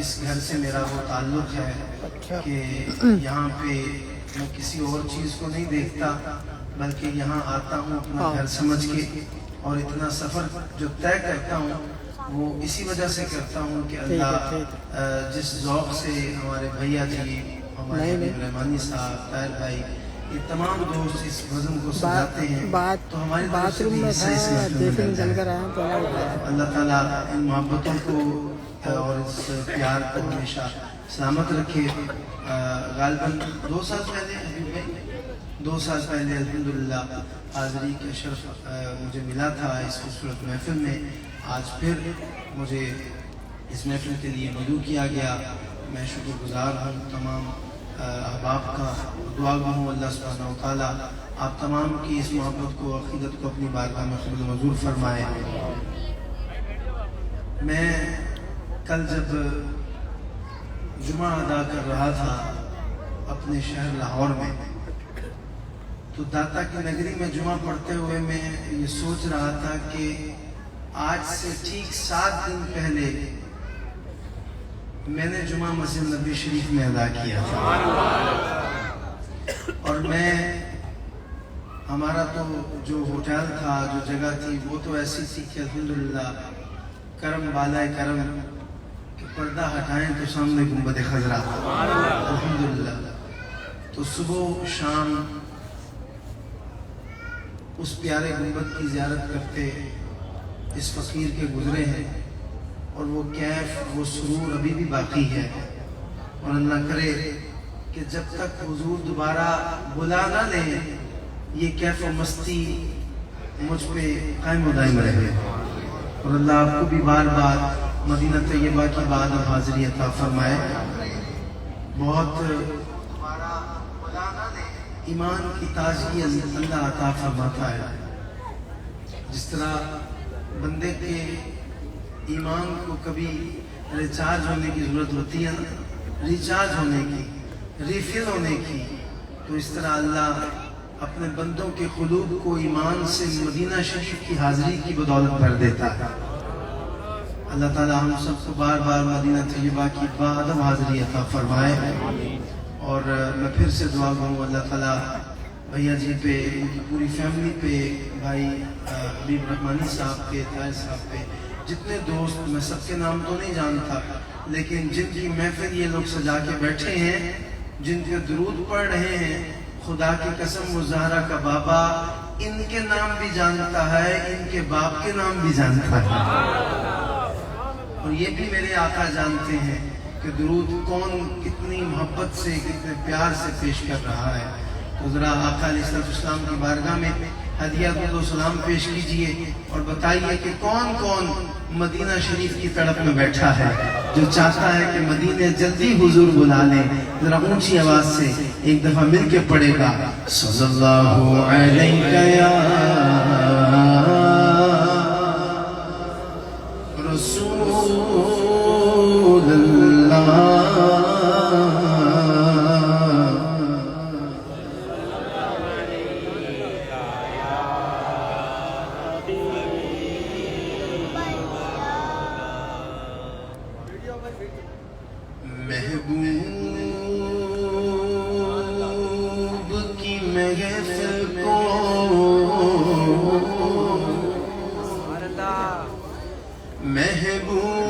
اس گھر سے میرا وہ تعلق ہے کہ یہاں پہ میں کسی اور چیز کو نہیں دیکھتا، بلکہ یہاں آتا ہوں اپنا گھر سمجھ کے، اور اتنا سفر جو طے کرتا ہوں وہ اسی وجہ سے کرتا ہوں کہ اللہ جس ذوق سے ہمارے بھیا جی، ہمارے رحمانی صاحب، طاہر بھائی، یہ تمام دوست اس وزن کو سجاتے ہیں، تو ہماری طرف سے بھی حصہ اس محفل میں مل جائے۔ اللہ تعالیٰ ان محبتوں کو اور اس پیار کو ہمیشہ سلامت رکھے۔ غالباً 2 سال پہلے الحمدللہ حاضری کا شرف مجھے ملا تھا اس خوبصورت محفل میں۔ آج پھر مجھے اس محفل کے لیے مدعو کیا گیا۔ میں شکر گزار ہوں تمام احباب کا، دعا گو ہوں اللہ سبحانہ و تعالیٰ آپ تمام کی اس محبت کو، عقیدت کو اپنی بارگاہ میں قبول منظور فرمائے۔ میں کل جب جمعہ ادا کر رہا تھا اپنے شہر لاہور میں، تو داتا کی نگری میں جمعہ پڑھتے ہوئے میں یہ سوچ رہا تھا کہ آج سے ٹھیک 7 دن پہلے میں نے جمعہ مسجد نبی شریف میں ادا کیا تھا، اور ہمارا تو جو ہوٹل تھا، جو جگہ تھی، وہ تو ایسی تھی کہ الحمدللہ کرم بالائے کرم کہ پردہ ہٹائیں تو سامنے گنبد خضرا، الحمدللہ۔ تو صبح شام اس پیارے گنبد کی زیارت کرتے اس فقیر کے گزرے ہیں، اور وہ کیف، وہ سرور ابھی بھی باقی ہے، اور اللہ کرے کہ جب تک حضور دوبارہ بلا نہ لیں یہ کیف و مستی مجھ پہ قائم و دائم رہے، اور اللہ آپ کو بھی بار بار مدینہ طیبہ کی بعد حاضری عطا فرمائے۔ بہت ایمان کی تازگی اللہ عطا فرماتا ہے۔ جس طرح بندے کے ایمان کو کبھی ریچارج ہونے کی ضرورت ہوتی ہے، ریچارج ہونے کی، ریفل ہونے کی، تو اس طرح اللہ اپنے بندوں کے قلوب کو ایمان سے مدینہ شریف کی حاضری کی بدولت بھر دیتا ہے۔ اللہ تعالیٰ ہم سب کو بار بار مدینہ طیبہ کی باعدم حاضری عطا فرمائے۔ اور میں پھر سے دعا کروں اللہ تعالیٰ بھیا جی پہ، ان کی پوری فیملی پہ، بھائی حبیب رحمانی صاحب پہ، طاہر صاحب پہ، جتنے دوست، میں سب کے نام تو نہیں جانتا، لیکن جن کی محفل یہ لوگ سجا کے بیٹھے ہیں، جن کے درود پڑھ رہے ہیں، خدا کی قسم وہ زہرا کا بابا ان کے نام بھی جانتا ہے، ان کے باپ کے نام بھی جانتا ہے، اور یہ بھی میرے آقا جانتے ہیں کہ درود کون کتنی محبت سے، کتنے پیار سے پیش کر رہا ہے۔ تو ذرا آقا علیہ السلام کی بارگاہ میں ہدیہ و سلام پیش کیجئے، اور بتائیے کہ کون کون مدینہ شریف کی تڑپ میں بیٹھا ہے، جو چاہتا ہے کہ مدینہ جلدی حضور بلا لیں۔ ذرا اونچی آواز سے ایک دفعہ مل کے پڑھے گا، صلی اللہ علیہ یا رسول اللہ، محبوب کی محفل کو محبوب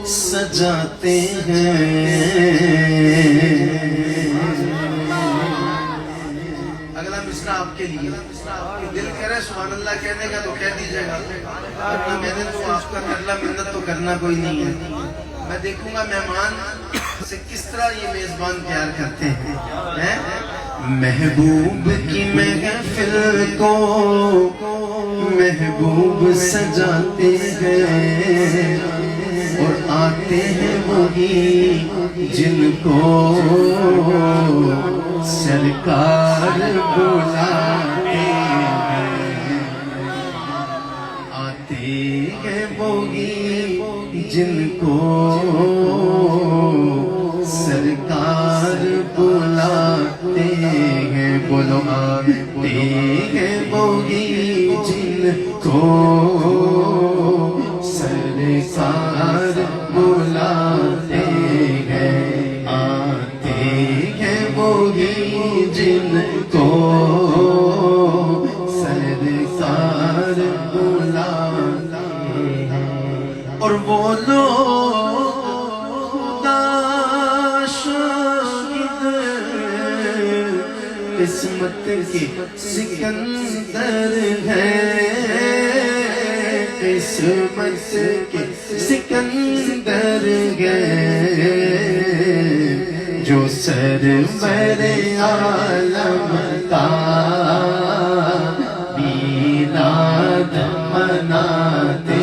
سجاتے ہیں۔ اگلا مصرع آپ کے لیے، دل کرے سبحان اللہ کہنے کا تو کہہ دیجئے گا، ورنہ میں نے تو آپ کا کرلا منت تو کرنا کوئی نہیں ہے۔ میں دیکھوں گا مہمان سے کس طرح یہ میزبان پیار کرتے ہیں۔ محبوب کی محفل کو محبوب سجاتے ہیں، اور آتے ہیں وہی جن کو سرکار بلاتے ہیں، آتے ہیں وہی جن کو سرکار بلاتے ہیں۔ بولو آتے ہیں وہی جن کو سار بلاتے ہیں، آتے ہیں وہی جن کو سرکار بلاتے ہیں، اور وہ لوگ قسمت کے سکندر ہیں، قسمت کے سکندر ہیں، جو سرور عالم کا میلاد مناتے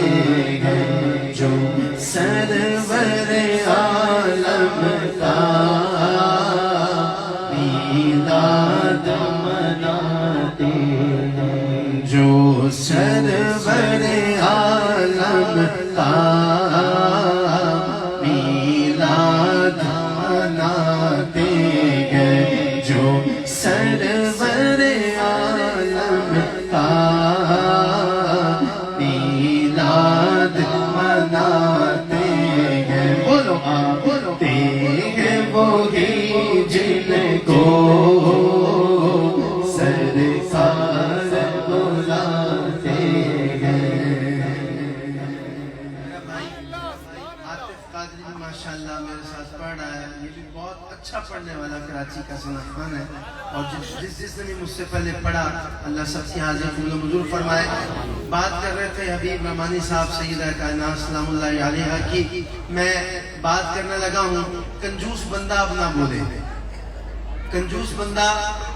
ہیں، جو سرور عالم کا میلاد مناتے ہیں، جو سرور عالم کا میلاد مناتے ہیں، جو سرور عالم کا میلاد مناتے ہیں، بولو آتے ہیں وہی جن کو سرکار بلاتے ہیں۔ میرا بھائی عاطف قادری بھی ماشاءاللہ میرے ساتھ پڑھ رہا ہے، یہ بھی بہت اچھا پڑھنے والا کراچی کا صنعت ہے، اور جس نے بھی مجھ سے پہلے پڑھا اللہ سب کی حاضر قبول و منظور فرمائے۔ بات کر رہے تھے حبیب رحمانی صاحب سیدہ کائنات سلام اللہ علیہا کی، میں بات کرنے لگا ہوں کنجوس بندہ اب نہ بولے، کنجوس بندہ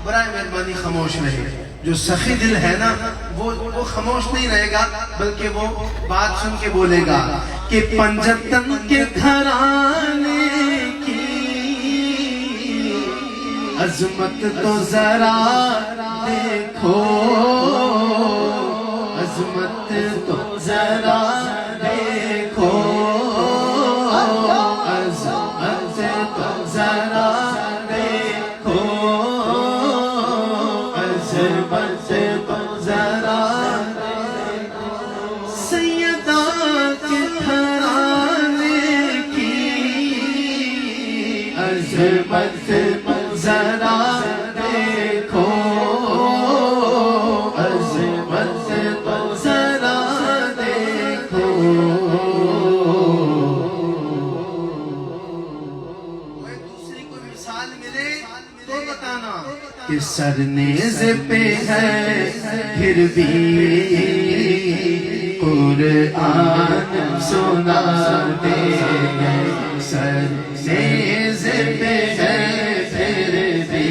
برائے مہربانی خاموش رہے، جو سخی دل ہے نا وہ خاموش نہیں رہے گا بلکہ وہ بات سن کے بولے گا کہ پنجتن کے گھرانے کی عظمت تو ذرا دیکھو، عظمت تو ذرا دیکھو، عظمت تو ذرا دیکھو، عظمت تو ذرا دیکھو، سیدہ کے گھرانے کی عظمت ذرا دیکھو، عظمت تو ذرا دیکھو۔ کوئی دوسری کوئی مثال ملے تو بتانا کہ سرنیز پہ ہے پھر بھی قرآن سناتے ہیں، سرنیز پہ ہے پھر بھی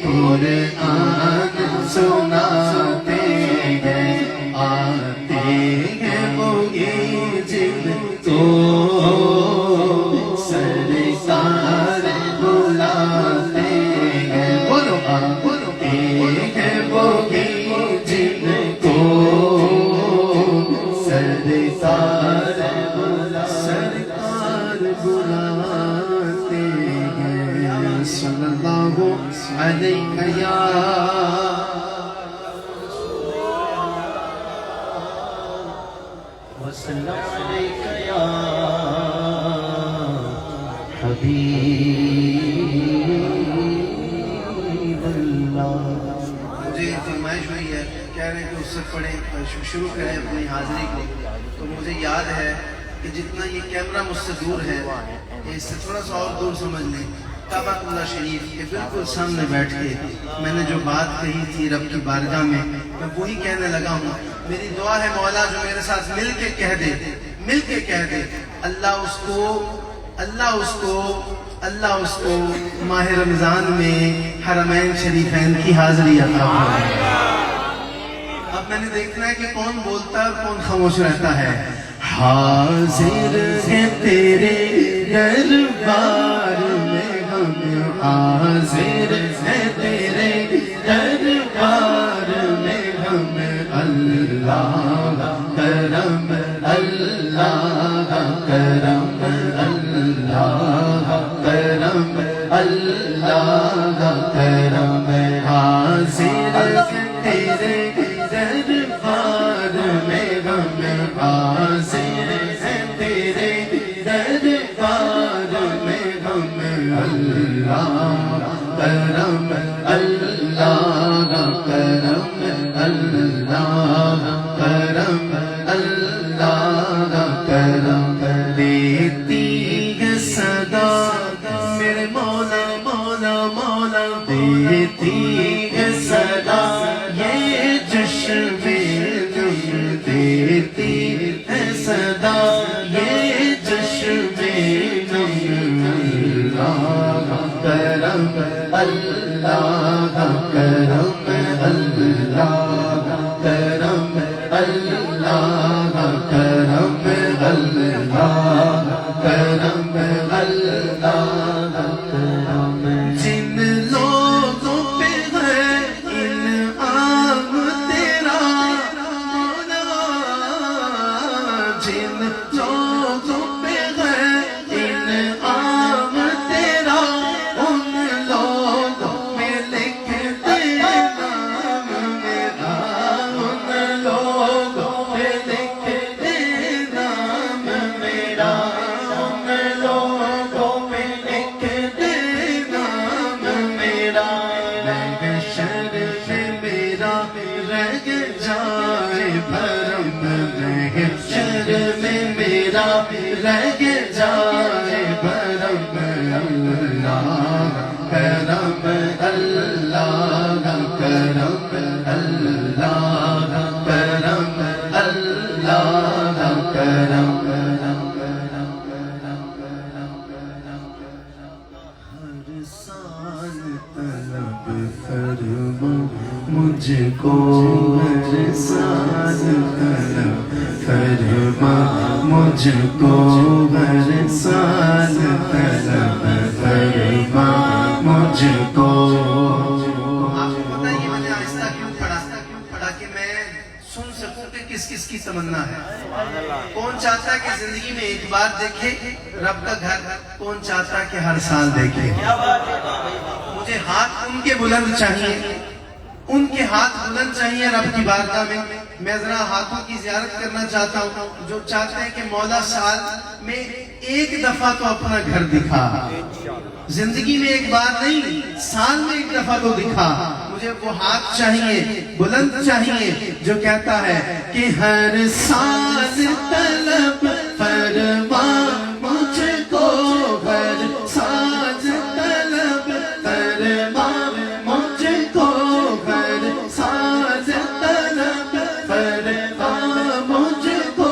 قرآن سناتے ہیں، آتے ہیں وہی جن کو سرکار بلاتے ہیں، بولو آتے ہیں وہی جن کو سرکار بلاتے ہیں، صلی اللہ علیہ یا وسلم علیک یا حبیب اللہ۔ مجھے فرمائش ہوئی ہے، کہہ رہے ہیں کہ اس سے پڑھیں، شروع کریں اپنی حاضری کو، تو مجھے یاد ہے کہ جتنا یہ کیمرہ مجھ سے دور ہے، اس سے تھوڑا سا اور دور سمجھ لیں، کعبہ اللہ شریف کے بالکل سامنے بیٹھ کے میں نے جو بات کہی تھی رب کی بارگاہ میں وہی کہنے لگا ہوں۔ میری دعا ہے مولا جو میرے ساتھ مل کے کہہ دے، مل کے کہہ دے، اللہ اس کو ماہ رمضان میں حرمین شریفین کی حاضری عطا فرمائے۔ اب میں نے دیکھنا ہے کہ کون بولتا ہے اور کون خاموش رہتا ہے۔ حاضر ہے تیرے دربار میں ہم، حاضر ہے تیرے دربار میں ہم، اللہ کرم اللہ کرم اللہ کرم اللہ کرم، حاضر ہے تیرے دربار میں ہم، اللہ کرم اللہ کرم اللہ کرم اللہ کرم دیتی ہے صدا میرے مولا مولا مولا دیتی ہے صدا یہ جشن دیتی ہے صدا یہ جشن اللہ کرم اللہ کرم اللہ کرم اللہ کرم اللہ کرم اللہ کرم جن لوگوں پہ ہے انعام تیرا مولا جن لوگوں پہ ہے انعام تیرا ان لوگوں میں لکھ دے نام میرا ان لوگوں میں لکھ دے نام میرا ان لوگوں میں لکھ دے نام میرا محشر میں میرا رہ جائے بھرم محشر میں میرا رہ جائے بھرم اللہ کرم اللہ کرم اللہ کرم اللہ کرم ہر سال طلب فرما مجھ کو ہر سال طلب فرما مجھ کو ہر سال طلب فرما مجھ کو آپ کو پتہ یہ میں نے آہستہ کیوں پڑھا کہ میں سن سکوں کہ کس کس کی تمنا ہے کون چاہتا ہے کہ زندگی میں ایک بار دیکھے رب کا گھر کون چاہتا ہے کہ ہر سال دیکھے مجھے ہاتھ ان کے بلند چاہیے ان کے ہاتھ بلند چاہیے رب کی بارگاہ میں ذرا ہاتھوں کی زیارت کرنا چاہتا ہوں جو چاہتے ہیں کہ مولا سال میں ایک دفعہ تو اپنا گھر دکھا زندگی میں ایک بار نہیں سال میں ایک دفعہ تو دکھا مجھے وہ ہاتھ چاہیے بلند چاہیے جو کہتا ہے کہ ہر سال طلب فرما مجھ کو ہر سال طلب فرما مجھ کو ہر سال طلب فرما مجھ کو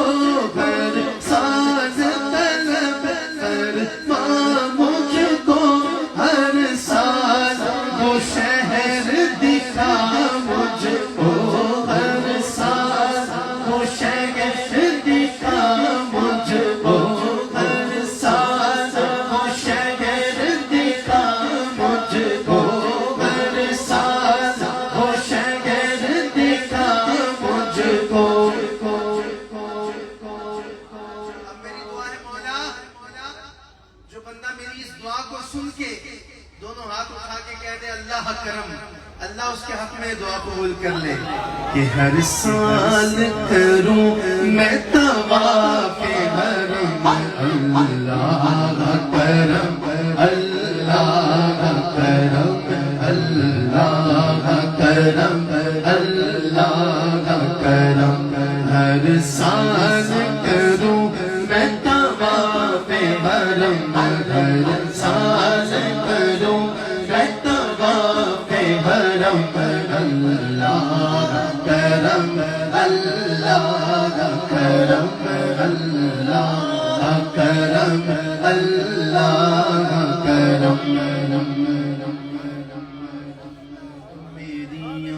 ہر سال طلب فرما مجھ کو ہر سال وہ شہر دکھا مجھ کو ہر سال وہ شہر دکھا مجھ کو ہر سال وہ شہر دکھا مجھ کو ہر سال وہ شہر دکھا مجھ کو اب میری دعا ہے مولا جو بندہ میری اس دعا کو سن کے دونوں ہاتھ اٹھا کے کہہ دے اللہ کرم اللہ اس کے حق میں دعا قبول کر لے کہ ہر سال کروں میں طواف حرم اللہ کرم اللہ کرم اللہ کرم اللہ کرم ہر سال کروں میں طواف حرم ہر سال کروں میں طواف حرم اللہ کرم اللہ کرم اللہ کرم اللہ کرم میری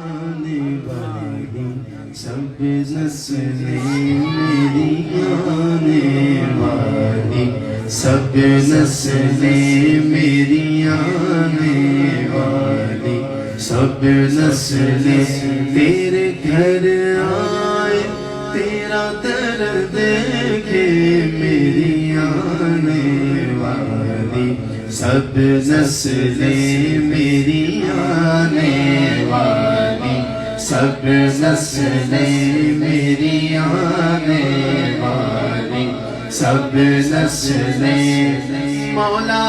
آنے والی سب نسلیں میری آنے والی سب نسلیں میری آنے والی سب نسلیں تیرے گھر آئے تیرا در دیکھے میری آنے والی سب نسلیں میری آنے والی سب نسلیں میری آنے والی سب نسلیں مولا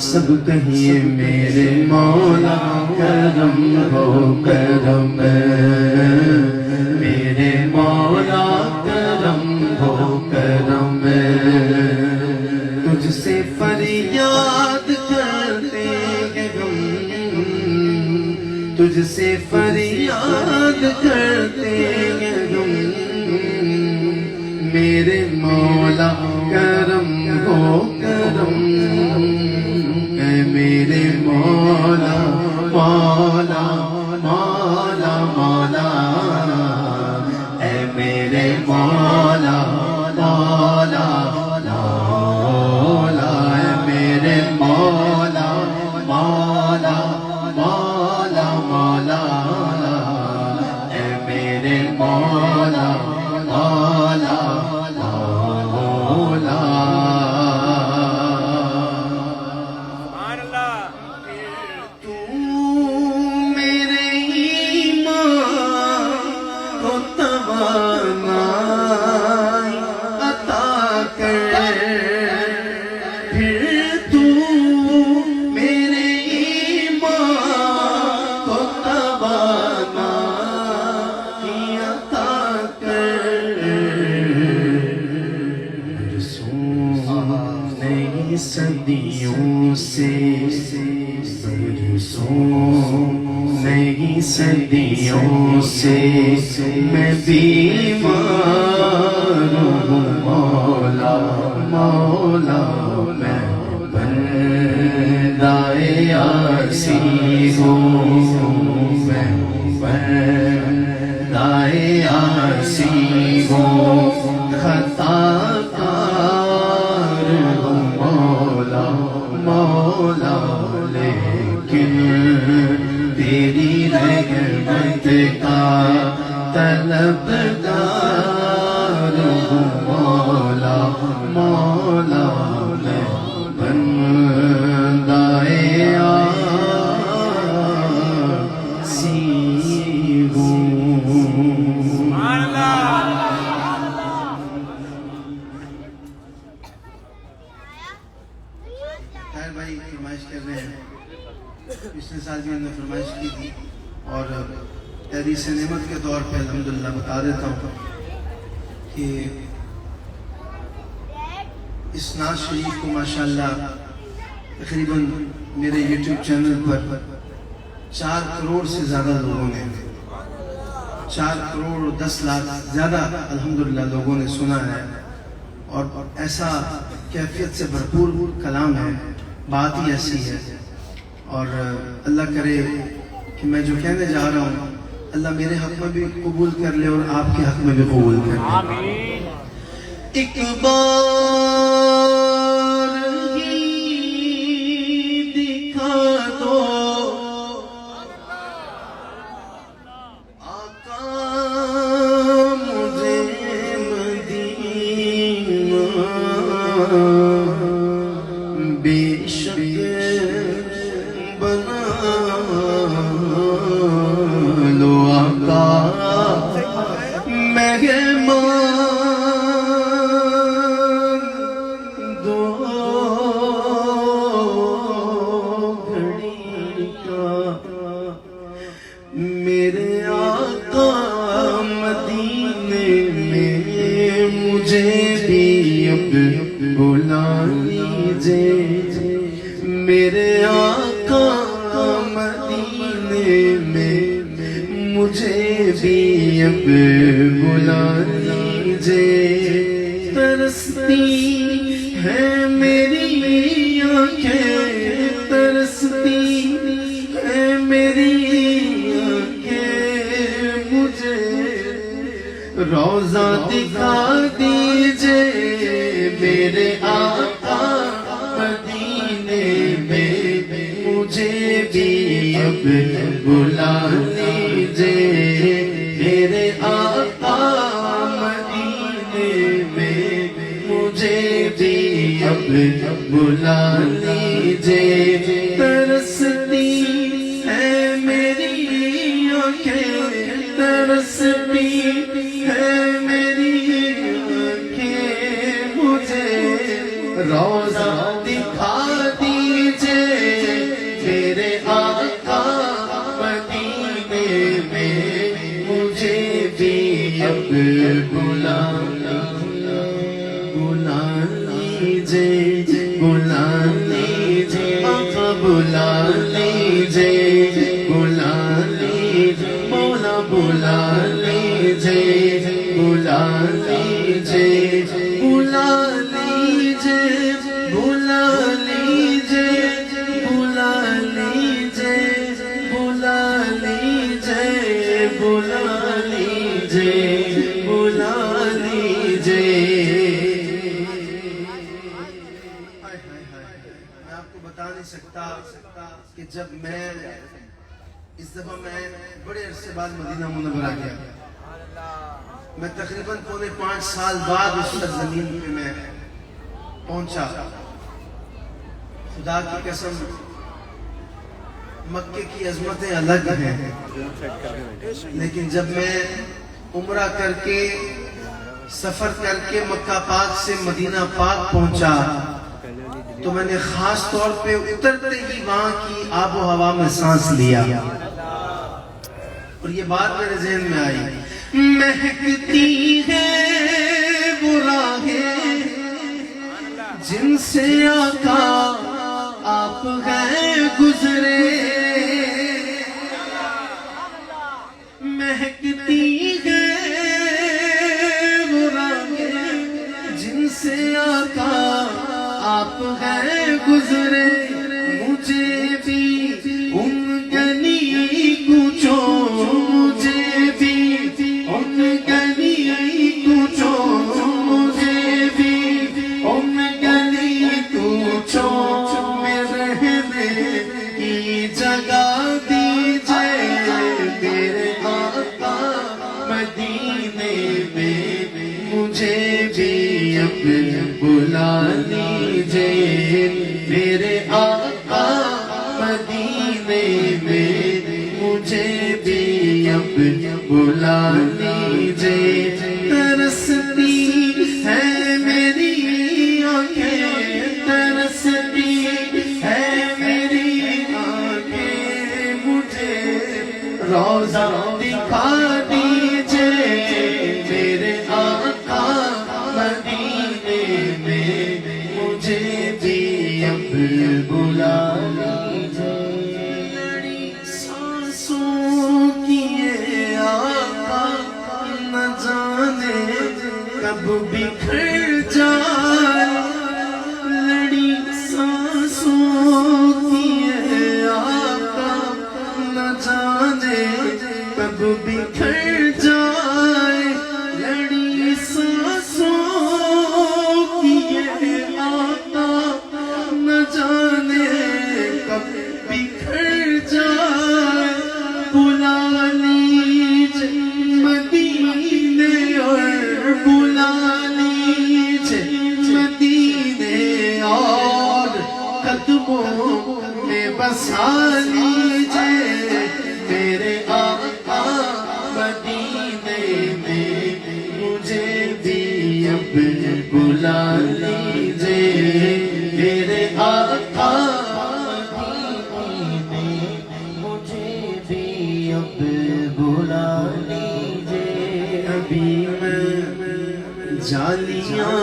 سب کہیے میرے مولا کرم ہو کرم میرے مولا کرم ہو کرم تجھ سے فریاد کرتے ہیں ہم تجھ سے فریاد کرتے ہیں ہم میرے مولا کرم ہو کرم میرے مولا مولا مولا مولا اے میرے مولا مولا مولا اے میرے مولا مولا مولا مولا اے میرے مولا مولا مولا صدیوں سے نئی صدیوں سے میں بیمار ہوں مولا مولا میں بندۂ عاصی ہوں میں بندۂ عاصی ہوں خطا مولا لیکن تیری رحمت کا طلبگار ہوں مولا مولا میں بندۂ عاصی ہوں بھائی فرمائش کر رہے ہیں پچھلے سال بھی ہم نے فرمائش کی تھی اور تحریث نعمت کے طور پہ الحمدللہ بتا دیتا ہوں کہ اس نعت شریف کو ماشاءاللہ تقریباً میرے یوٹیوب چینل پر 4 کروڑ سے زیادہ لوگوں نے 4 کروڑ 10 لاکھ زیادہ الحمدللہ لوگوں نے سنا ہے اور ایسا کیفیت سے بھرپور کلام ہے بات ہی ایسی ہے اور اللہ کرے کہ میں جو کہنے جا رہا ہوں اللہ میرے حق میں بھی قبول کر لے اور آپ کے حق میں بھی قبول کر لے آمین ایک بار ہی دکھا دو میں مجھے بھی اب بلا لیجیے، ترستی ہے میری آنکھیں، ترستی ہے میری آنکھیں، مجھے روضہ دکھا دیجیے میرے آقا مدینے میں، مجھے بھی اب بلا لیجیے میرے آقا مدینے میں، مجھے بھی اب بلا لیجیے، ترستی ہے میری آنکھیں، ترستی ہے میری آنکھیں، مجھے روضہ دکھا دیجیے میرے آقا مدینے میں، مجھے بھی اب بلا لیجیے، بلا لیجیے آقا، بلا لیجیے، بلا لیجیے مولا، بلا لیجیے، بلا لیجیے، بلا لیجیے، بلا لیجیے، بلا لیجیے، بلا لیجیے، بلا لیجیے، بلا لیجیے۔ میں آپ کو بتا نہیں سکتا کہ جب میں اس دفعہ میں بڑے عرصے بعد مدینہ منورہ گیا، میں تقریباً 4.5 سال بعد اس سرزمین پہ میں پہنچا۔ خدا کی قسم مکے کی عظمتیں الگ ہیں، لیکن جب میں عمرہ کر کے سفر کر کے مکہ پاک سے مدینہ پاک پہنچا تو میں نے خاص طور پہ اترتے ہی وہاں کی آب و ہوا میں سانس لیا، اور یہ بات میرے ذہن میں آئی، مہکتی ہے وہ راہیں جن سے آقا آپ گئے گزرے، مہکتی ہے وہ راہیں جن سے آقا آپ گئے گزرے، مجھے بھی ان گلی کوچوں، مجھے بھی ان گلی کوچوں، مجھے بھی ان گلی کوچوں میں رہنے کی جگہ دیجیے میرے آقا مدینے میں، مجھے بھی اب بلا لیجیے میرے آقا مدینے میں، مجھے بھی اب بلا لیجیے، ترستی ہے میری آنکھیں، ترستی ہے میری آنکھیں، مجھے روضہ دکھا دیجیے میرے آقا مدینے میں، مجھے بھی اب بلا لیجیے، لڑی سانسوں کی یہ آقا نہ جانے کب بکھر جائے، لڑی سانسوں کی یہ آقا نہ جانے کب بکھر جائے، لڑی سانسوں کی یہ آقا نہ جانے کب بکھر جائے، بلا لیجیے مدینے اور بلا لیجیے مدینے اور قدموں میں بسا لیجیے میرے آقا مدینے میں، مجھے بھی اب بلا لیجیے میرے آقا مدینے میں، مجھے بھی اب بلا لیجیے، ابھی میں جالیاں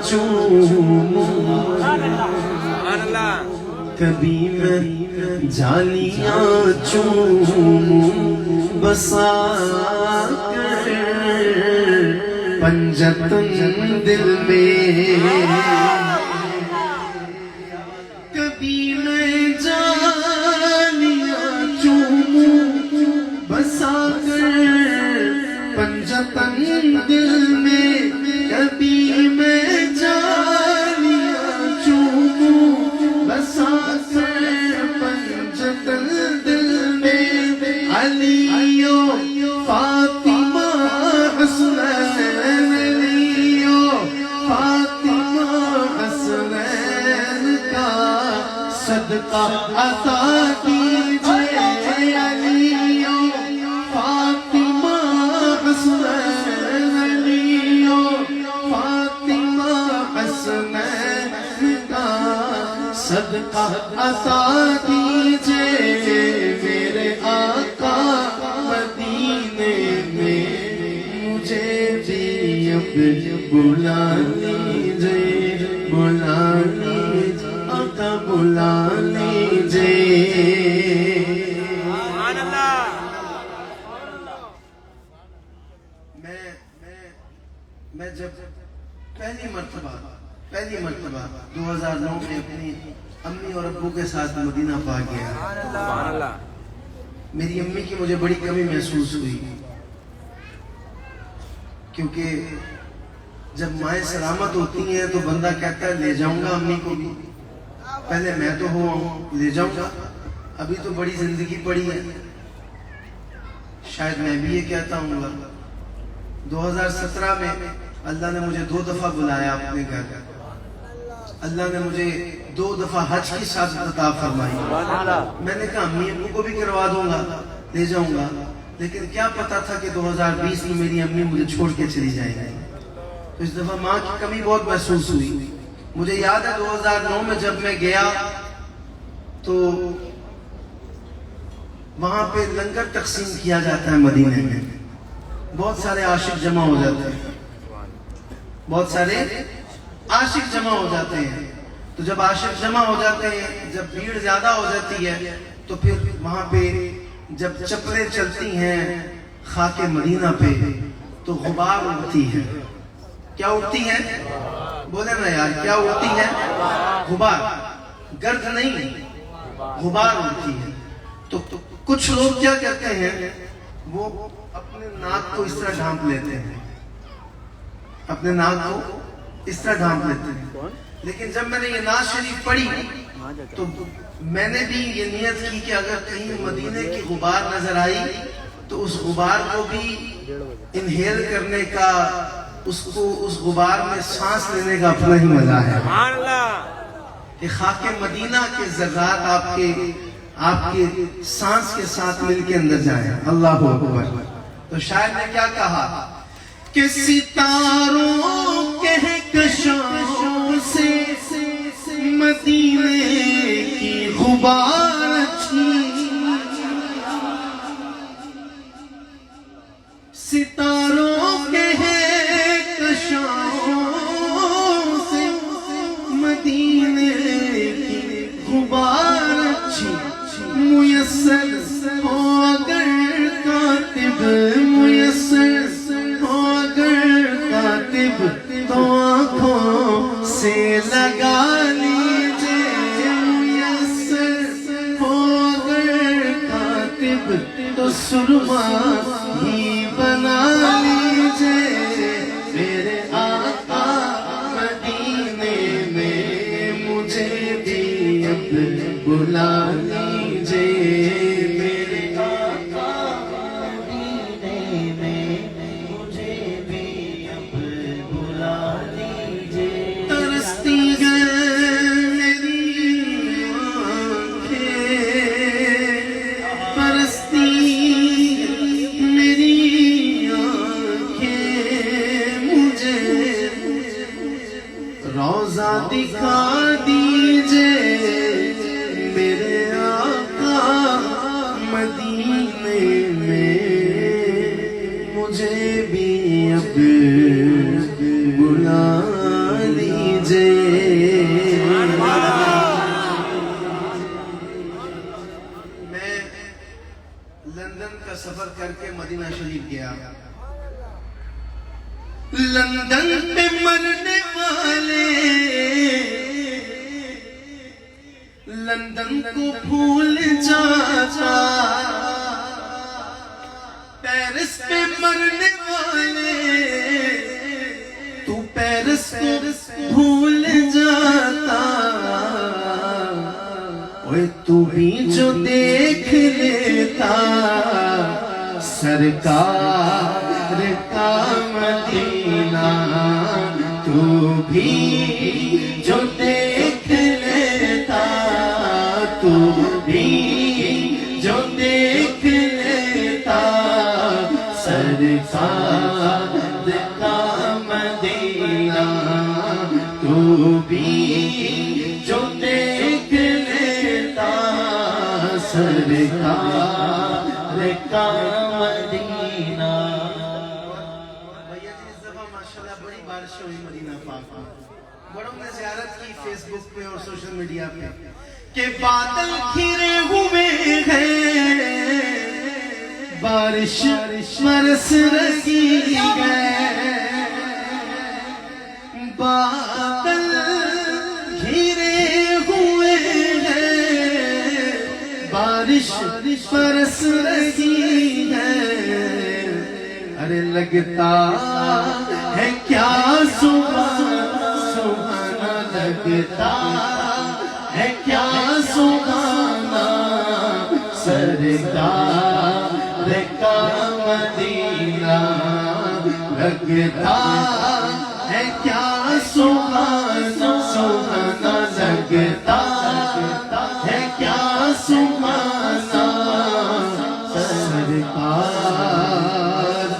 چوموں کبھی میں جالیاں چوموں بسا کر پنجتن دل میں، کبھی میں جالیاں چوموں بسا کر پنجتن دل میں، کبھی میں جالیاں چوموں بسا کر پنجتن دل میں، علی و فاطمہ حسنین، علی و فاطمہ حسنین کا صدقہ عطا کیجئے، علی و فاطمہ حسنین، علی و فاطمہ حسنین کا صدقہ عطا کیجئے، میرے آقا مدینے میں مجھے بھی اب بلا لیجئے، بلا لیجئے آقا بلا لیجئے۔ میں جب پہلی مرتبہ 2009 میں اپنی امی اور ابو کے ساتھ مدینہ پاک گیا، میری امی کی مجھے بڑی کمی محسوس ہوئی، کیونکہ جب مائیں سلامت ہوتی ہیں تو بندہ کہتا ہے لے جاؤں گا امی کو بھی، پہلے میں تو ہوں لے جاؤں گا، ابھی تو بڑی زندگی پڑی ہے، شاید میں بھی یہ کہتا ہوں گا۔ 2017 میں اللہ نے مجھے 2 دفعہ بلایا اپنے گھر، اللہ نے مجھے 2 دفعہ حج کی سعادت عطا فرمائی، میں نے کہا امی ابو کو بھی کروا دوں گا، لے جاؤں گا، لیکن کیا پتا تھا کہ 2020 میں میری امی مجھے چھوڑ کے چلی جائے گی، تو اس دفعہ ماں کی کمی بہت محسوس ہوئی۔ مجھے یاد ہے 2009 میں جب میں گیا تو وہاں پہ لنگر تقسیم کیا جاتا ہے مدینے میں، بہت سارے عاشق جمع ہو جاتے ہیں، بہت سارے عاشق جمع ہو جاتے ہیں، تو جب عاشق جمع ہو جاتے ہیں، جب بھیڑ زیادہ ہو جاتی ہے تو پھر وہاں پہ جب چپلیں چلتی ہیں خاک مدینہ پہ تو غبار اڑتی ہے۔ کیا اڑتی ہے؟ بولے نا یار، کیا اڑتی ہے؟ غبار، گرد نہیں، غبار اڑتی ہے۔ تو کچھ لوگ کیا کرتے ہیں، وہ اپنے ناک کو اس طرح ڈھانپ لیتے ہیں، اپنے ناک کو اس طرح ڈھانپ لیتے ہیں، لیکن جب میں نے یہ نعت شریف پڑھی تو میں نے بھی یہ نیت کی کہ اگر کہیں مدینے کی غبار نظر آئی تو اس غبار کو بھی انہیل کرنے کا، اس غبار میں سانس لینے کا اپنا ہی مزہ ہے کہ خاک مدینہ کے ذرات آپ کے سانس کے ساتھ مل کے اندر جائیں۔ اللہ اکبر۔ تو شاعر نے کیا کہا کہ ستاروں کہکشاؤں سے مدینے کی غبار اچھی، ستاروں کہکشاؤں سے مدینے کی غبار اچھی، میسر ہو اگر کاتب، میسر ہو اگر کاتب تو آنکھوں سے لگا لیجئے، میسر ہو اگر کاتب تو سرما ہی بنا لیجئے، میرے آقا مدینے میں مجھے بھی اب بلا لیجئے، میرے آقا مدینے میں مجھے بھی اب بلا لیجئے۔ ترستی گئے میری آنکھیں، ترستی میری آنکھیں، مجھے روضہ دکھا دیجئے، میرے آقا مدینے میں مجھے بھی اب بلا لیجئے۔ لندن کا سفر کر کے مدینہ شریف گیا. لندن پہ مرنے والے لندن کو بھول جاتا, پیرس پہ مرنے والے تو پیرس کو بھول جاتا. اوے تو بھی جو دیکھ لیتا سرکار کا مدینہ, تو بھی جو دیکھ لیتا, تو بھی جو دیکھ لیتا سرکار کا مدینہ, تو بھی جو دیکھ لیتا سرکار کا مدینہ. بھیا جی اس دفعہ ماشاءاللہ بڑی بارش ہوئی مدینہ پاک میں, بڑوں نے زیارت کی فیس بک پہ اور سوشل میڈیا پہ کہ بادل گھرے ہوئے ہیں, بارش برس رہی ہے, بادل گھرے ہوئے ہیں, بارش برس رہی ہے. ارے لگتا ہے کیا سبحانا, لگتا ہے کیا سبحانا سرکار کا مدینہ, لگتا ہے کیا سبحانا, سبحانا لگتا ہے کیا سبحانا سرکار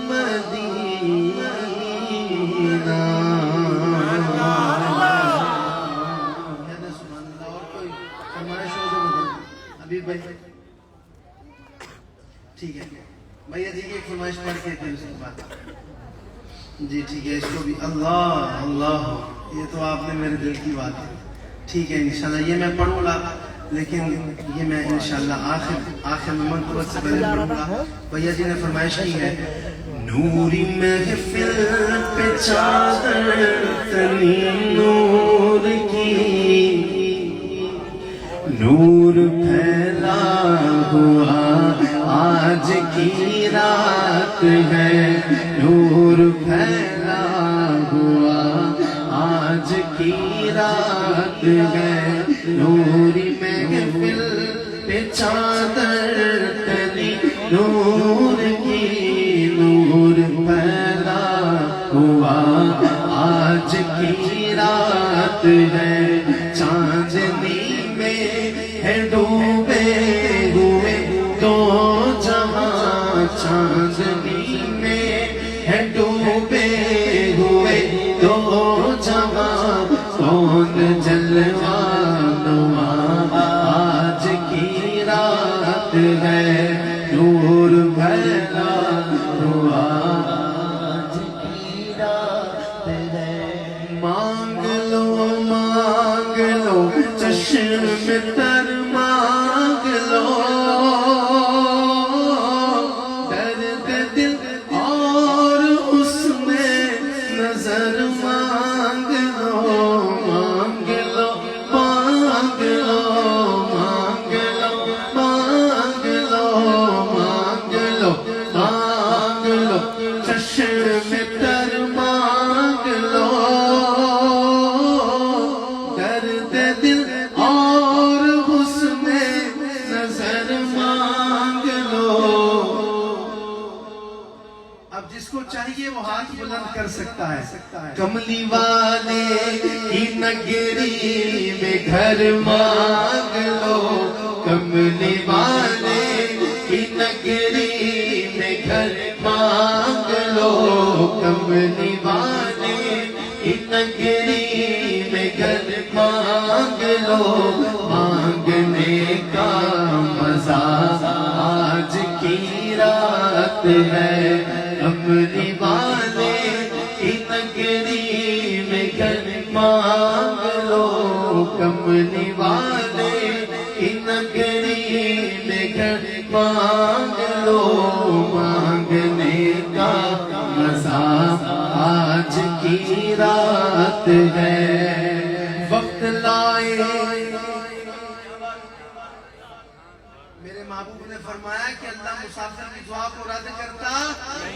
مدینہ. اور کوئی فرمائش ہو تو ابھی بھائی ٹھیک ہے بھیا جی ایک فرمائش پڑھ کے پھر اس کے بعد جی ٹھیک ہے. اس کو بھی اللہ اللہ, یہ تو آپ نے میرے دل کی بات ہے. ٹھیک ہے انشاءاللہ یہ میں پڑھوں گا, لیکن یہ میں انشاءاللہ آخر میں منقبت سے پہلے پڑھوں گا. بھیا جی نے فرمائش کی ہے, نوری محفل پہ چادر تنی نور کی, نور پھیلا ہوا آج کی رات ہے, نور پھیلا ہوا آج کی رات ہے. نوری محفل پہ چادر تنی نور کی, نور پھیلا ہوا آج کی رات ہے. چاندنی میں ہے ڈوبے ہوئے دو جہاں, چاندنی میں ہے ڈوبے ہوئے دو جہاں, کون جلوہ نما آج کی رات ہے. نور پھیلا ہوا آج کی رات ہے. مانگ لو چشم تر مانگ لو, درد دل اور حسن نظر مانگ لو, مانگ لو مانگ لو مانگ لو مانگ لو مانگ لو مانگ لو چشم تر مانگ لو, درد دل اور حسن نظر مانگ لو. اب جس کو چاہیے وہ ہاتھ بلند کر سکتا ہے. کملی والے کی نگری میں گھر مانگ لو, کملی والے کی نگری میں گھر مانگ لو, کملی والے کی نگری میں گھر مانگ لو. مانگنے کا مزہ آج کی رات ہے, کملی والے کی نگری میں گھر مانگ لو, کملی والے کی نگری میں گھر مانگ لو، مانگنے کا مزہ آج کی رات ہے، وقت لائے۔ میرے محبوب نے فرمایا کہ اللہ مسافر کی دعا کو رد کرتا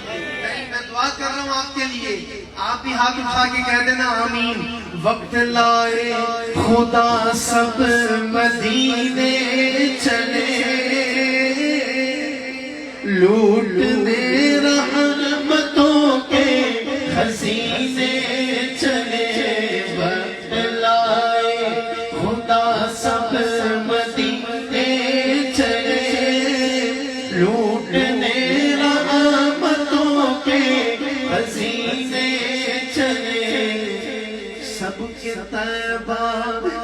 نہیں، میں دعا کر رہا ہوں آپ کے لیے، آپ بھی ہاتھ اٹھا کے کہہ دینا آمین۔ وقت لائے خدا سب مدینے چلے، لوٹنے رحمتوں کے خزینے چلے، وقت لائے خدا سب مدینے چلے، لوٹنے رحمتوں کے خزینے چلے، سب کے طیبہ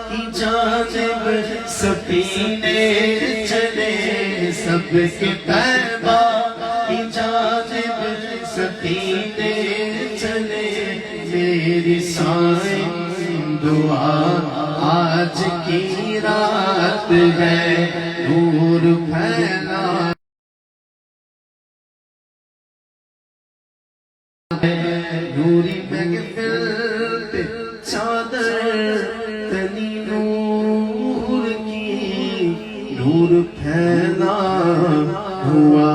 کی جانب سفینے چلے، سب کے طیبہ کی جانب سفینے چلے، میری سائیں دعا آج کی رات ہے، نور پھیلا نوری محفل پہ چادر تنی نور کی، نور پھیلا ہوا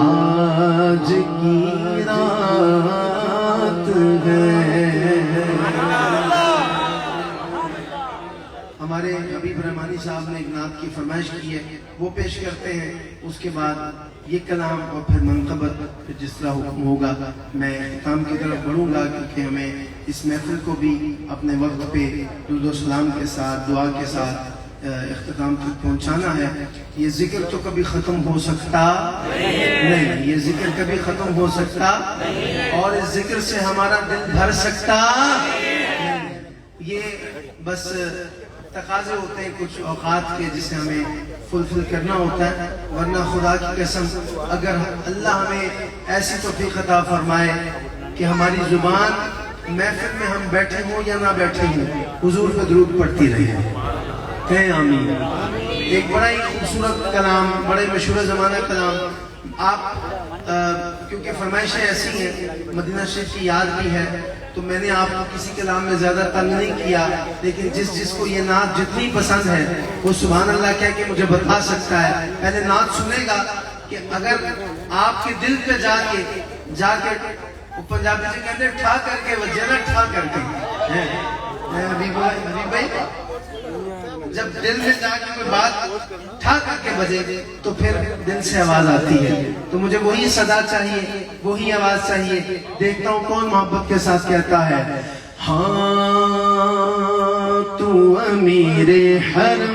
آج کی رات ہے۔ ہمارے حبیب رحمانی صاحب نے ایک نعت کی فرمائش کی ہے، وہ پیش کرتے ہیں، اس کے بعد یہ کلام اور پھر منقبت جس طرح حکم ہوگا میں اختتام کی طرف بڑھوں گا، کیونکہ ہمیں اس محفل کو بھی اپنے وقت پہ درود و سلام کے ساتھ دعا کے ساتھ اختتام تک پہنچانا ہے۔ یہ ذکر تو کبھی ختم ہو سکتا نہیں، یہ ذکر کبھی ختم ہو سکتا اور اس ذکر سے ہمارا دل بھر سکتا، یہ بس تقاضے ہوتے ہیں کچھ اوقات کے جسے ہمیں فلفل کرنا ہوتا ہے، ورنہ خدا کی قسم اگر اللہ ہمیں ایسی توفیق عطا فرمائے کہ ہماری زبان محفل میں ہم بیٹھے ہوں یا نہ بیٹھے ہوں حضور پہ درود پڑھتی رہے، کہیں آمین۔ ایک بڑا ہی خوبصورت کلام، بڑے مشہور زمانہ کلام، آپ کیونکہ فرمائشیں ایسی ہیں، مدینہ شریف کی یاد بھی ہے، تو میں نے آپ کو کسی کلام میں زیادہ تنگ نہیں کیا، لیکن جس کو یہ نعت جتنی پسند ہے وہ سبحان اللہ کہہ کے مجھے بتا سکتا ہے۔ پہلے نعت سنے گا کہ اگر آپ کے دل پہ جا کے وہ پنجابی سے کہتے ہیں ٹھا کر کے وجہ نا ٹھا کر کے، حبیب بھائی جب دل میں جا کے کوئی بات ٹھا کر کے بجے تو پھر دل سے آواز آتی ہے، تو مجھے وہی صدا چاہیے، وہی آواز چاہیے۔ دیکھتا ہوں کون محبت کے ساتھ کہتا ہے، ہاں تو امیر حرم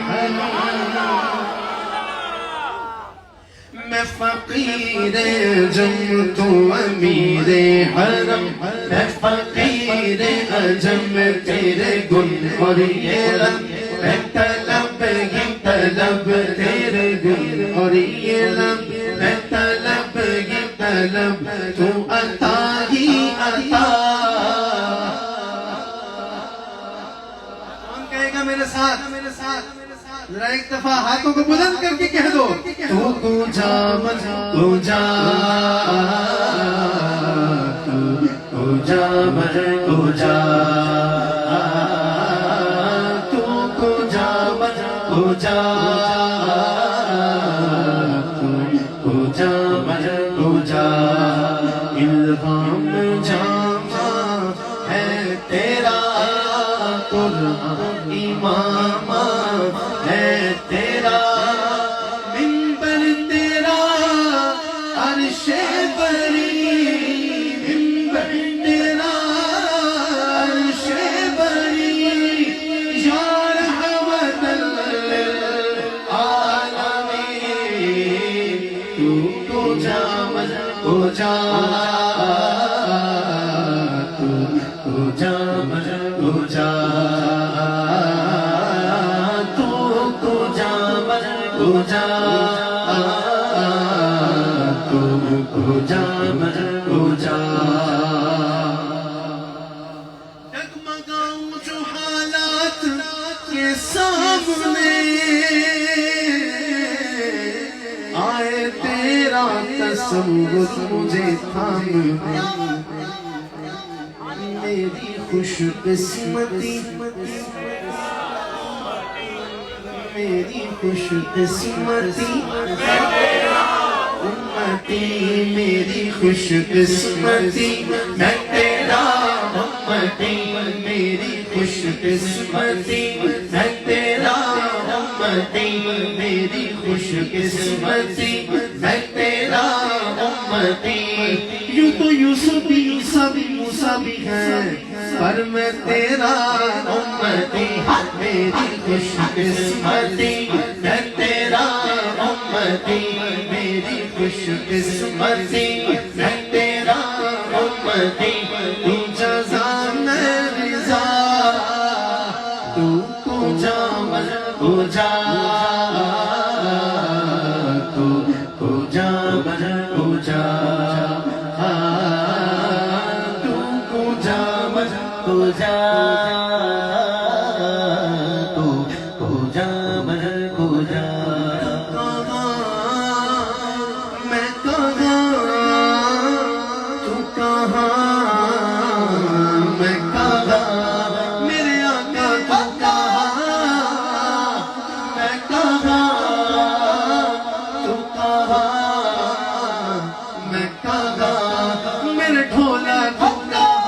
میں فقیر جم، تو امیر حرم میں فقیر عجم، تیرے گن اور یہ رم میں طلب ہی طلب، تیرے گن اور یہ لب میں طلب ہی طلب، تو عطا ہی عطا۔ کون کہے گا میرے ساتھ؟ ذرا ایک دفعہ ہاتھوں کو بلند کر کے کہہ دو، تو گوجا مجا گوجا، تو گوجا مجا گوجا، تو گوجا مجا گوجا، تو گوجا مجا گوجا، الہام جامع ہے تیرا قرآن، امام ہے تیرا منبر، تیرا عرش بری، منبر تیرا عرش بری، یا رحمت للعالمین، تو گوجا مجا گوجا، تو گوجا مجا گوجا، گوجا تو گوجا مجا گوجا، ڈگمگاؤں جو حالات کے سامنے، تصور مجھے تھام دے میری خوش قسمتی میری خوش قسمتی امتی میری خوش قسمتی میں تیرا امتی میری خوش قسمتی میں تیرا امتی میری خوش قسمتی میں تیرا امتی یوں تو یوسف بھی موسیٰ بھی ہے پر میں تیرا امتی میری خوش قسمتی میں تیرا امتی میری خوش قسمتی میں تیرا امتی تو جزا میں رضا تو جا من ہو جا تو جا من ہو جا تو جا من ہو جا تو جا من ہو جا میں کہاں تو کہاں میں کہاں میرے آقا تو کہاں میں کہاں تو کہاں میں کہاں میرے ڈھولا تو کہاں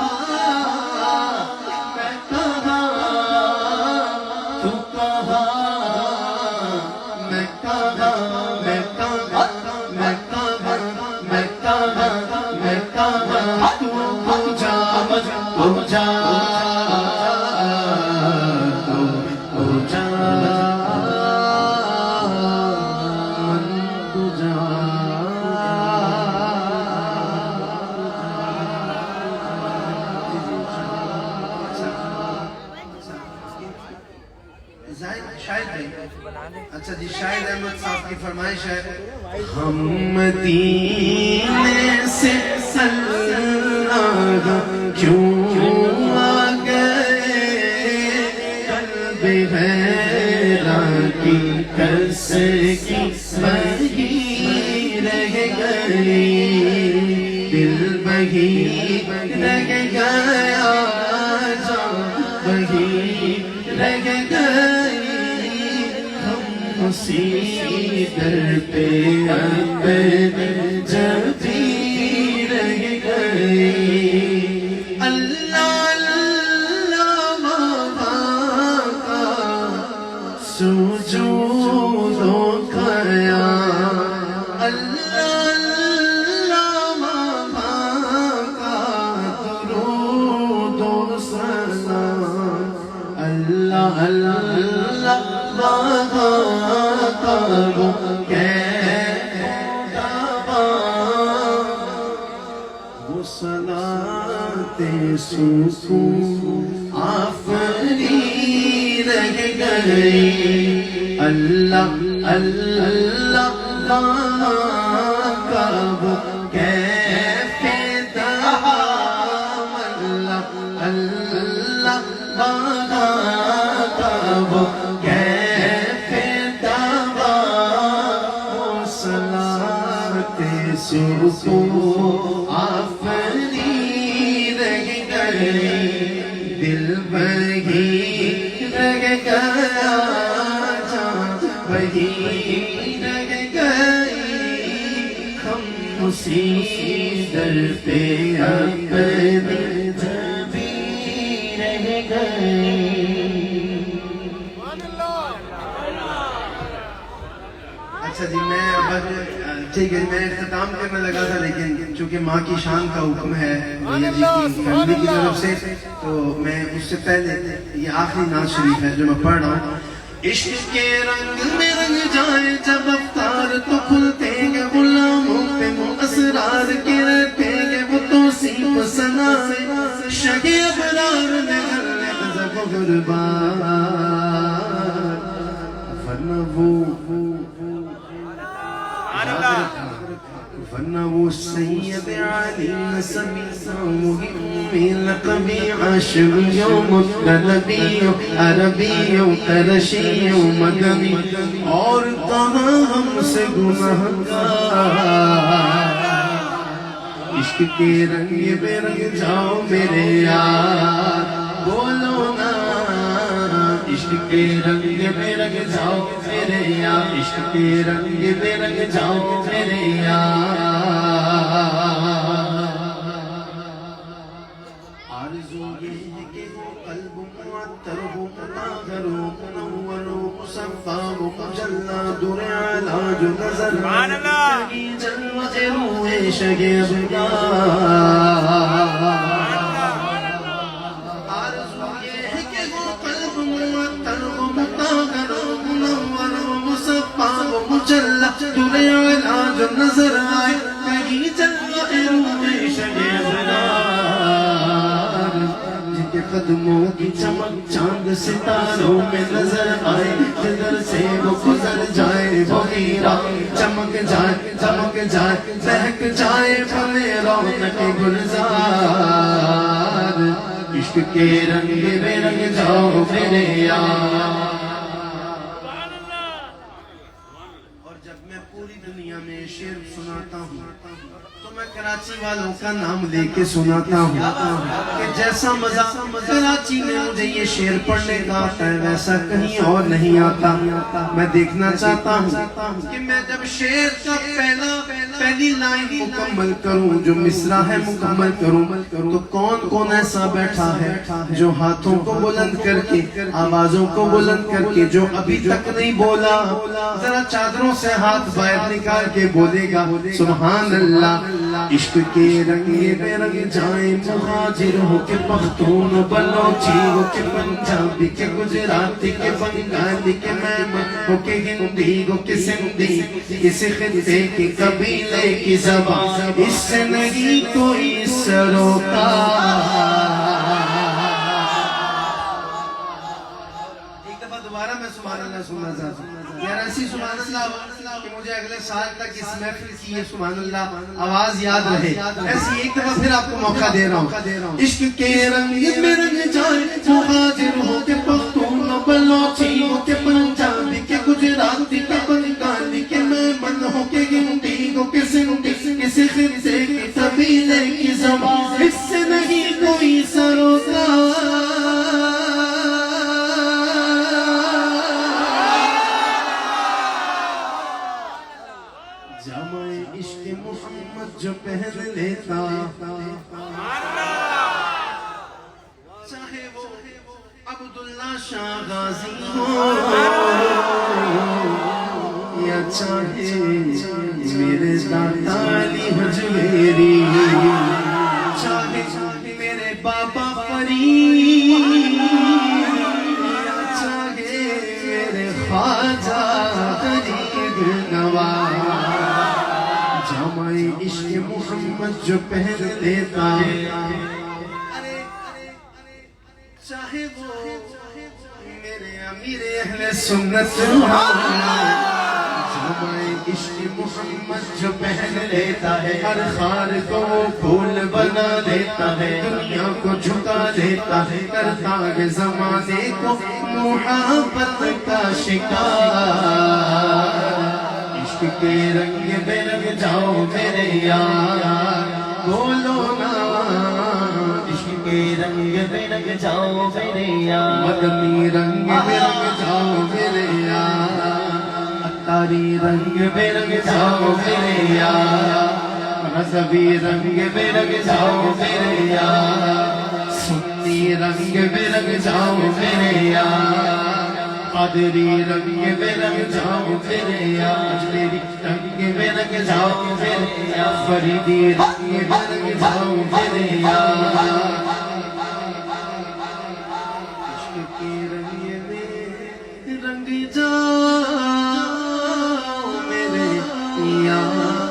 میں کہاں تو کہاں میں کہاں میں کہاں میں کہاں میں کہاں میں کہاں تو جا تو جا تو جا تو جا اچھا جی شاہد احمد صاحب کی فرمائش ہے ہم مدینے سے اللہ کیوں آ گئے قلب حیران کی کس کی بہی رہ گئی دل بہی رہ گیا جان بہی رہ گئی اسی در پہ اپنے جب بھی رہ گئی اللہ اللہ بابا کا سجود و قیام اللہ اللہ بابا کا درود و سلام اللہ اللہ بابا کرو وہ صلاة سکون آفری رہ گئی اللہ اللہ بابا کرو کیف دام اللہ اللہ بابا کرو سکون آفری رہ گئی دل بہی رہ گیا جان بہی رہ گئی ہم اسی در پہ اپنے جب بھی رہ گئے اچھا جی میں ٹھیک ہے میں اختتام کرنے لگا تھا لیکن چونکہ ماں کی شان کا حکم ہے میاں جی کی فیملی کی طرف سے تو میں اس سے پہلے یہ آخری نعت شریف ہے جو میں پڑھ رہا ہوں عشق کے رنگ میں رنگ جائے جب افطار تو کھلتے گے غلاموں پہ اسرار کے رہتے گے وہ توصیف سنائے شگے ابرار میں گھر غضب و غربان ورنہ وہ فنو سید علی نسبی مہمی لقبی عاشقی مطلبی عربی قرشی مدنی اور کہاں ہم سے گناہگار عشق کے رنگ بے رنگ جاؤ میرے یار بولو نا عشق کے رنگ بے رنگ جاؤ میرے یار عشق کے رنگ بے رنگ جاؤ میرے یار آرزو یہ ہے کہ ہو قلب معطر ہو مناظر ہو منور ہو مصفا ہو مجلہ در علاج نظر لگی جلوہ روح شگ ابدار آرزو یہ ہے کہ ہو قلب معطر ہو مناظر ہو منور ہو مصفا ہو مجلہ در علاج نظر آئے لگی جلوہ روح شگ ابدار قدموں کی چمک چاند ستاروں میں نظر آئے جدھر سے وہ گزر جائے وہ ہیرا چمک جائے مہک جائے پھلے رونق گلزار عشق کے رنگ بے رنگ جاؤ میرے یار اور جب میں پوری دنیا میں شعر سناتا ہوں تو میں کراچی والوں کا نام لے کے سناتا ہوں کہ جیسا مزہ کراچی میں مجھے یہ شعر پڑھنے کا آتا ہے ویسا کہیں اور نہیں آتا میں دیکھنا چاہتا ہوں کہ میں جب شعر کا پہلی لائن مکمل کروں جو مصرع ہے مکمل کروں تو کون کون ایسا بیٹھا ہے جو ہاتھوں کو بلند کر کے آوازوں کو بلند کر کے جو ابھی تک نہیں بولا ذرا چادروں سے ہاتھ باہر نکال کے بولے گا سبحان اللہ عشق کے رنگ بے رنگ جائیں مہاجر ہو کے پختون بلوچی ہو کے پنجابی کے گجراتی کے بنگالی کے میمن ہو کے ہندی ہو کے سندھی کسی خطے کے قبیلے کی زبان اس سے نہیں کوئی سروکار دوبارہ میں سبحان اللہ سننا چاہتا ہوں یار ایسی سبحان اللہ کہ مجھے اگلے سال تک اس محفل کی یہ سبحان اللہ آواز یاد رہے ایسی ایک دفعہ پھر آپ کو موقع دے رہا ہوں عشق کے رنگ میں رنگ جائے مہاجر ہو کے پختون بلوچی ہو کے پنجابی کے گجراتی کے بنگالی کے میمن ہو کے ہندی ہو کے سندھی کسی خطے کے قبیلے کی زبان اس سے نہیں کوئی سروکار جو پہن لیتا چاہے وہ عبداللہ شاہ غازی ہو یا چاہے میرے دادا علی حجویری چاہے میرے بابا فرید یا چاہے میرے خواجہ غریب نواز عشق محمد جو پہن لیتا چاہے وہ میرے امیر اہل سنت جامعِ عشق محمد جو پہن لیتا ہے ہر خار کو پھول بنا دیتا ہے دنیا کو جھکا دیتا ہے کرتا ہے زمانے کو محبت کا شکار عشق کے رنگ بے رنگ جاؤ میرے یار بولو نا عشق کے رنگ بے رنگ جاؤ میرے یار مدنی رنگ بے رنگ جاؤ میرے یار اتاری رنگ بے رنگ جاؤ میرے یار رضوی رنگ بے رنگ جاؤ میرے یار سنی رنگ بے رنگ جاؤ میرے یار قادری رنگ بے رنگ جاؤ میرے یار اجمیری رنگ بے رنگ جاؤ میرے یار فریدی رنگ بے رنگ جاؤ میرے یار عشق کے رنگ بے رنگ جاؤ میرے یار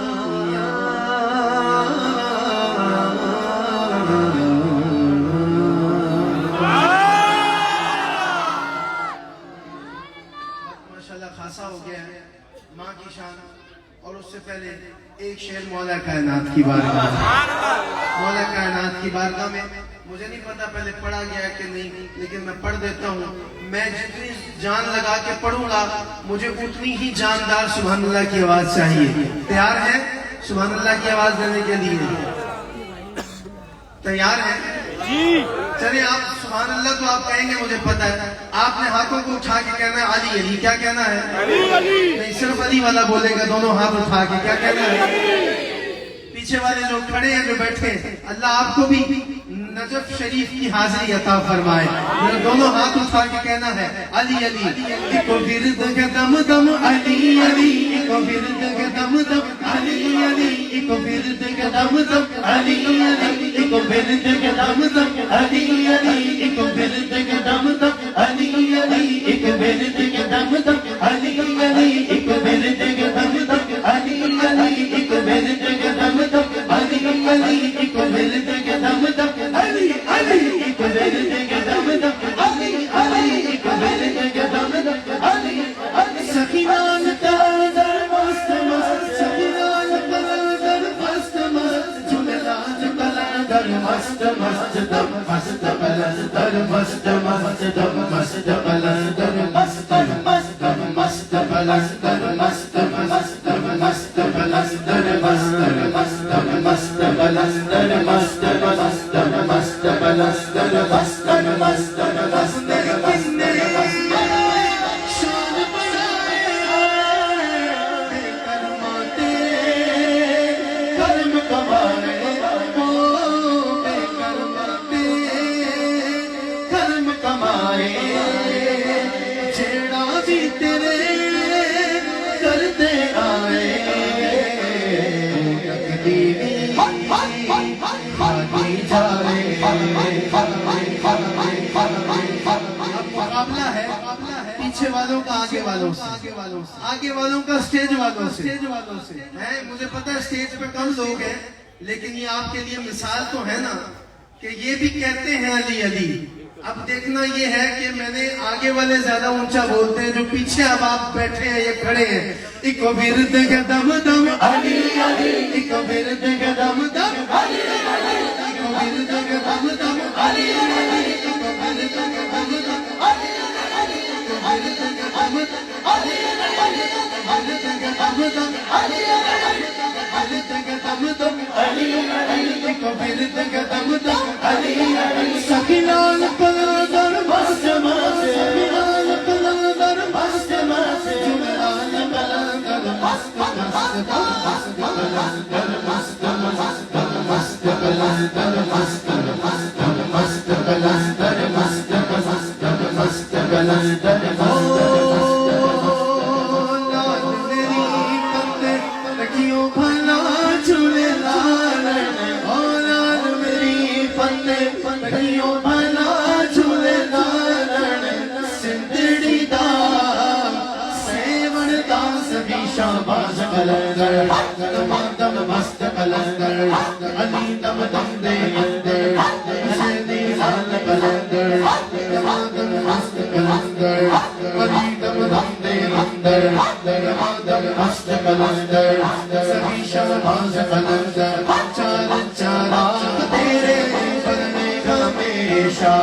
خاصا ہو گیا ہے ماں کی شان اور اس سے پہلے ایک شعر مولا کائنات کی بارگاہ میں، مولا کائنات کی بارگاہ میں مجھے نہیں پتا پہلے پڑھا گیا کہ نہیں، لیکن میں پڑھ دیتا ہوں. میں جتنی جان لگا کے پڑھوں گا مجھے اتنی ہی جاندار سبحان اللہ کی آواز چاہیے. تیار ہے سبحان اللہ کی آواز دینے کے لیے؟ تیار ہے؟ چلے آپ سبحان اللہ تو آپ کہیں گے مجھے پتا ہے. آپ نے ہاتھوں کو اٹھا کے کہنا ہے علی علی. کیا کہنا ہے؟ نہیں، صرف علی والا بولے گا دونوں ہاتھ اٹھا کے. کیا کہنا ہے؟ پیچھے والے لوگ کھڑے ہیں جو بیٹھے ہیں، اللہ آپ کو بھی نجف شریف کی حاضری عطا فرمائے. دونوں ہاتھ اٹھا کے کہنا ہے علی علی. ایک ورد کا دم دم علی علی، ایک ورد کا دم دم علی علی، ایک ورد کا دم دم علی علی، ایک ورد کا دم دم علی علی، ایک ورد کا دم دم علی علی، ایک ورد کا دم دم علی علی، ایک ورد کا دم دم علی علی، ایک ورد کا دم دم علی علی، ایک ورد کا دم دم علی علی، ایک ورد کا دم دم علی علی، ایک ورد کا دم دم علی علی. سکینان در مست مست، سکینان در مست مست، جھولا جھولا در مست مست، دم مست بلند در مست مست، دم مست بلند در مست مست، دم مست بلند در مست مست، دم مست بلند در مست مست، دم مست بلند در مست مست، دم مست بلند در مست مست، دم مست بلند در مست. پیچھے والوں کا آگے والوں سے، آگے والوں کا اسٹیج والوں سے ہے. مجھے پتا ہے اسٹیج پہ کم لوگ ہیں، لیکن یہ آپ کے لیے مثال تو ہے نا کہ یہ بھی کہتے ہیں علی علی. اب دیکھنا یہ ہے کہ میں نے آگے والے زیادہ اونچا بولتے ہیں، جو پیچھے اب آپ بیٹھے ہیں یہ کھڑے ہیں. ایک ورد کا دم دم علی علی، ایک ورد کا دم دم علی علی، ایک ورد کا دم دم علی علی، ایک ورد کا دم دم علی علی، ایک ورد کا دم دم علی علی، ایک ورد کا دم دم علی علی، ایک ورد کا دم دم علی علی، ایک ورد کا دم دم علی علی. سکینان در مست مست، سکینان در مست مست، جملان بلند در مست مست، مست بلند در مست مست، مست بلند در مست مست، مست بلند در مست مست، مست بلند در مست مست. لال میری پتے رکھیو بھلا جھولے لالن، او لال میری پتے رکھیو بھلا جھولے لالن. سندڑی دا سیون دا سبھی شاباش کلندر، دم دم مست کلندر، علی دم دم دے اندر، حسینی لال کلندر، دم دم مست کلندر، علی دم دم دے اندر، دم دم مست کلندر، سبھی شاباش کلندر. چار چار تیرے بننے ہمیشہ،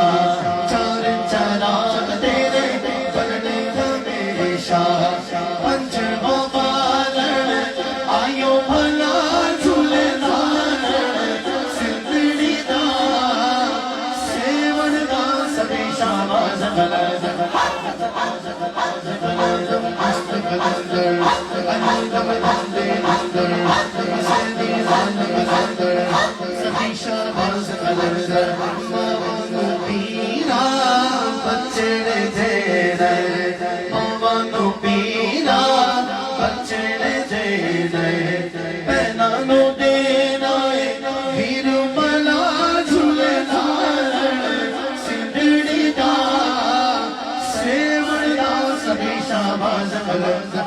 چار چراغ تیرے بننے ہمیشہ. پنچ بالن آئیو بھلا جھولے لالن، سندڑی دا سیون دا سبھی شاباش کلندر، مست کلندر، علی دم دم دے اندر، حسینی لال کلندر، سبھی شاباش کلندر. مامانو پیرا بچڑے جے مامانو پیرا بچڑے جے پہنانو دینا ویر ملا جھولے لالن، سندڑی دا سیون دا سبھی شاباش کلندر.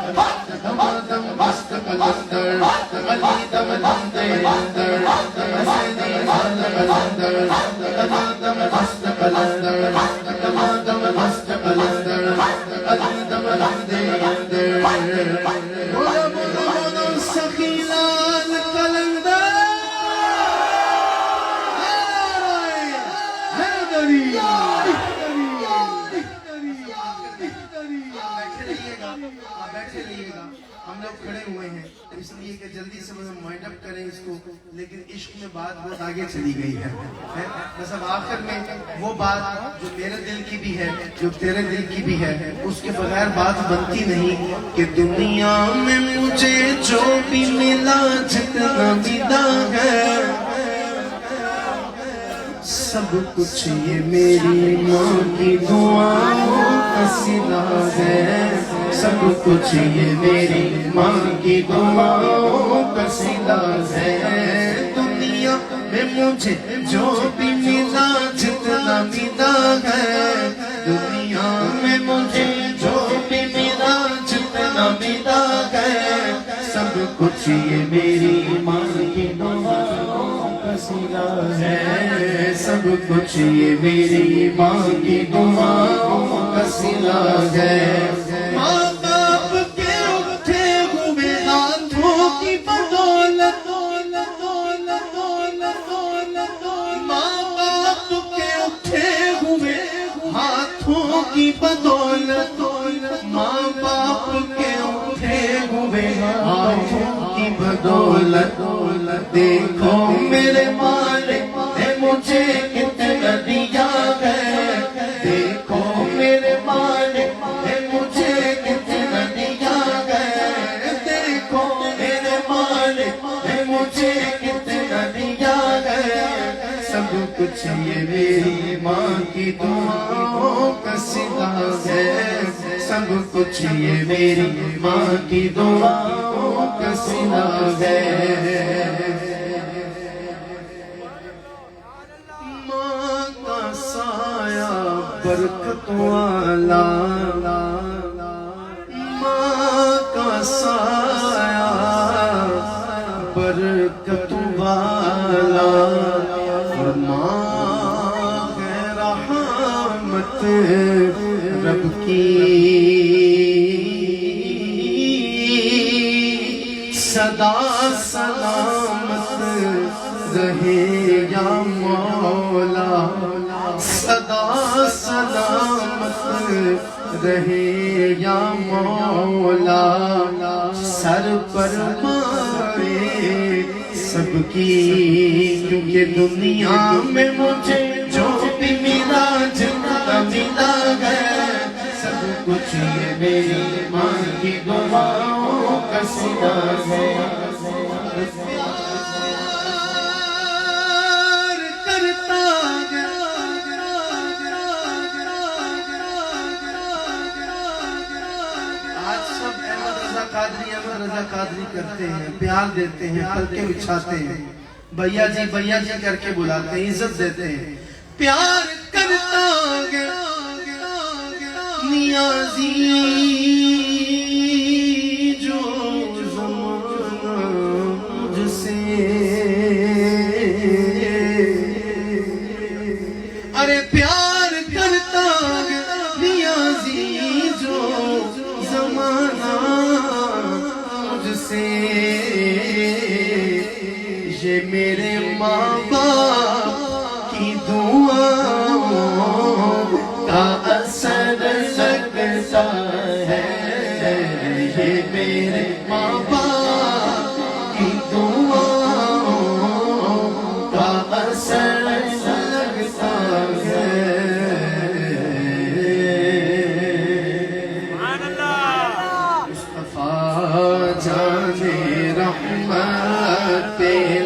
دم دم مست کلندر، علی دم دم دے اندر، حسینی لال کلندر، دم دم مست کلندر، دم دم مست کلندر، علی دم دم دے اندر. بولو بولو بولو لوگ کھڑے ہوئے ہیں اس لیے کہ جلدی سے وائنڈ اپ کریں اس کو، لیکن عشق میں بات بہت آگے چلی گئی ہے۔ بس اب آخر میں وہ بات جو میرے دل کی بھی ہے، جو تیرے دل کی بھی ہے، اس کے بغیر بات بنتی نہیں کہ دنیا میں مجھے جو بھی ملا جتنا ملا ہے، سب کچھ یہ میری ماں کی دعاؤں کا صلہ ہے، سب کچھ یہ میری ماں کی دعاؤں کا صلہ ہے۔ دنیا میں مجھے جو بھی ملا جتنا ملا ہے، دنیا میں مجھے جو بھی ملا جتنا ملا ہے، سب کچھ یہ میری ماں کی دعاؤں کا صلہ ہے، سب کچھ یہ میری ماں کی دعاؤں کا صلہ ہے۔ ماں باپ کے اٹھے ہوئے ہاتھوں کی بدولت، ماں باپ کے اٹھے ہوئے ہاتھوں کی بدولت، ماں باپ کے اٹھے ہوئے ہاتھوں کی بدولت، دیکھو میرے مالک نے مجھے کتنا دیا ہے، دیکھو میرے مالک نے مجھے کتنا دیا ہے، دیکھو میرے مالک نے مجھے کتنا دیا ہے، سب کچھ یہ میری ماں کی دعاؤں کا صلہ ہے، سب کچھ یہ میری ماں کی دعاؤں کا صلہ ہے۔ ماں کا سایہ برکت والا، ماں کا سایہ برکت والا، اور ماں ہے رحمت رب کی، صدا سلامت رہے یا مولا، صدا سلامت رہے یا مولا، سر پر مارے سب کی، کیونکہ دنیا میں مجھے جو بھی ملا جتنا ملا ہے، سب کچھ یہ میری ماں کی دعاؤں کا صلہ ہے۔ احمد رضا قادری کرتے ہیں، پیار دیتے ہیں، پلکیں بچھاتے ہیں، بھیا جی کر کے بلاتے ہیں، عزت دیتے ہیں، پیار کرتا گیا نیازی جو زمانہ مجھ سے، ارے پیار کرتا گیا نیازی جو زمانہ مجھ سے، یہ میرے ماں باپ کی دعاؤں کا اثر لگتا ہے، یہ میرے ماں باپ کی دعاؤں کا اثر لگتا ہے۔ مصطفیٰ جانے رحمت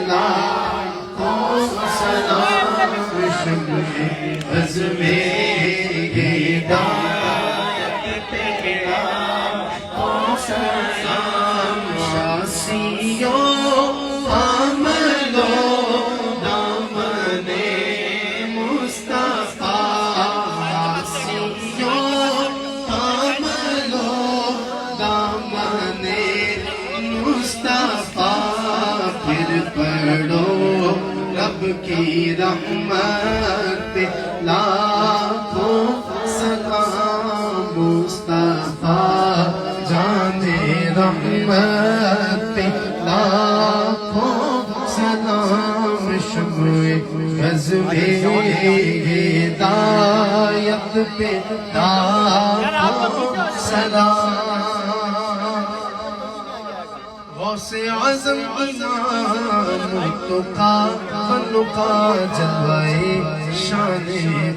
لاکھوں سلام، شمع عزم ہدایت پہ لاکھوں سلام، عاصیوں عملو دامن مصطفیٰ، عاصیوں عملو دامن مصطفیٰ، پھر پڑھو رب کی رحمت پہ لاکھوں سلام، مصطفیٰ جانے رحمت پہ لاکھوں سلام، شمع عزم ہدایت پہ لاکھوں سلام۔ غوث اعظم ایمان کا جلوائے شان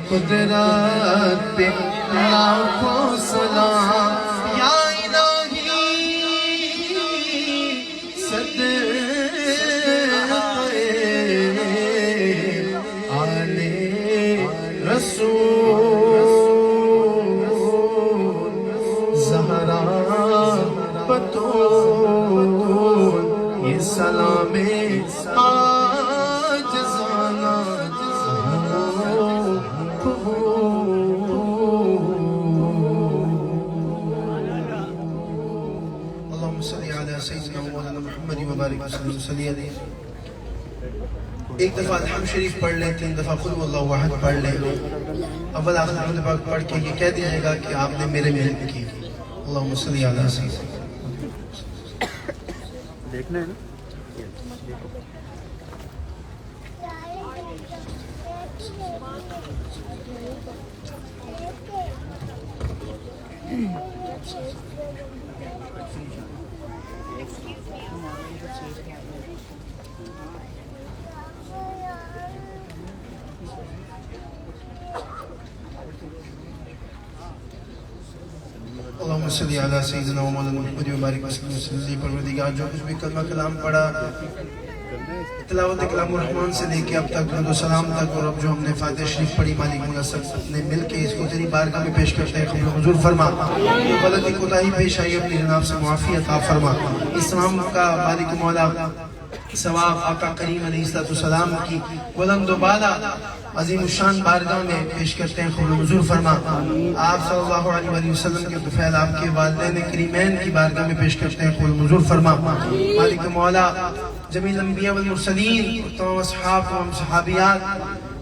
قدرت پہ لاکھوں سلام یا الہی صدقے آل رسول زہرا بطول یہ سلام آج زانا اللہم صلی علی سیدنا مولانا محمد مبارک وسلم علیہ. ایک دفعہ الحمد شریف پڑھ لیں، 3 دفعہ قل واللہ احد پڑھ لیں. اول آخر حمد پاک پڑھ کے یہ کہہ دیجیے گا کہ آپ نے میرے محنت کی. اللہم صلی علی سیدنا. دیکھنا ہے نا. اللہم صلی علی سیدنا و مولانا محمد مبارک وسلم. پروردگار جو کچھ بھی کلمہ کلام پڑھا تلاوت کلام الرحمن سے لے کے اب تک درود و سلام تک، اور اب جو ہم نے فاتحہ شریف پڑھی مالک مولا سب نے مل کے اس کو تیری بارگاہ میں پیش کرتے ہیں. قبول منظور فرما. جو غلطی کوتاہی پیش آئی اپنی جناب سے معافی عطا فرما. اس تمام کا مالک مولا ثواب آقا کریم علیہ السلام کی بلند و بالا عظیم الشان بارگاہ میں پیش کرتے ہیں. قبول منظور فرما. آپ صلی اللہ علیہ وآلہ وسلم کے طفیل آپ کے والدین کریمین کی بارگاہ میں پیش کرتے ہیں. قبول منظور فرما. مالک مولا جمیع الانبیاء والمرسلین، تمام اصحاب، تمام صحابیات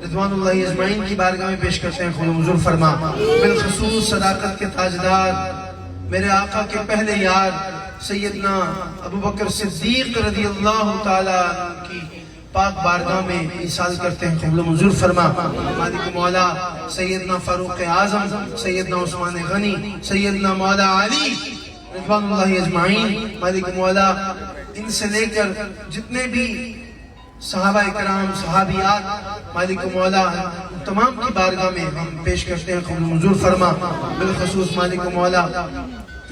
رضوان اللہ اجمعین کی بارگاہ میں پیش کرتے ہیں. قبول منظور فرما. بالخصوص صداقت کے تاجدار میرے آقا کے پہلے یار سیدنا ابوبکر صدیق رضی اللہ تعالیٰ کی پاک بارگاہ میں ایصال کرتے ہیں. قبول منظور فرما. مالک مولا سیدنا فاروق اعظم، سیدنا عثمان غنی، سیدنا مولا علی رضوان اللہ اجمعین، مالک مولا ان سے لے کر جتنے بھی صحابہ اکرام، صحابیات، مالک مولا تمام کی بارگاہ میں ہم پیش کرتے ہیں. قبول منظور فرما. بالخصوص مالک مولا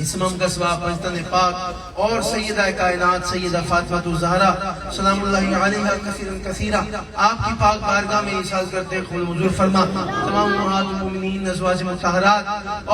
اس امام کا ثواب پنجتن پاک اور سیدہ کائنات سیدہ فاطمہ الزہرا سلام اللہ علیہ کثیرا آپ کی پاک بارگاہ میں ایصال کرتے ہیں. قبول منظور فرما. تمام امہات المومنین، ازواج مطہرات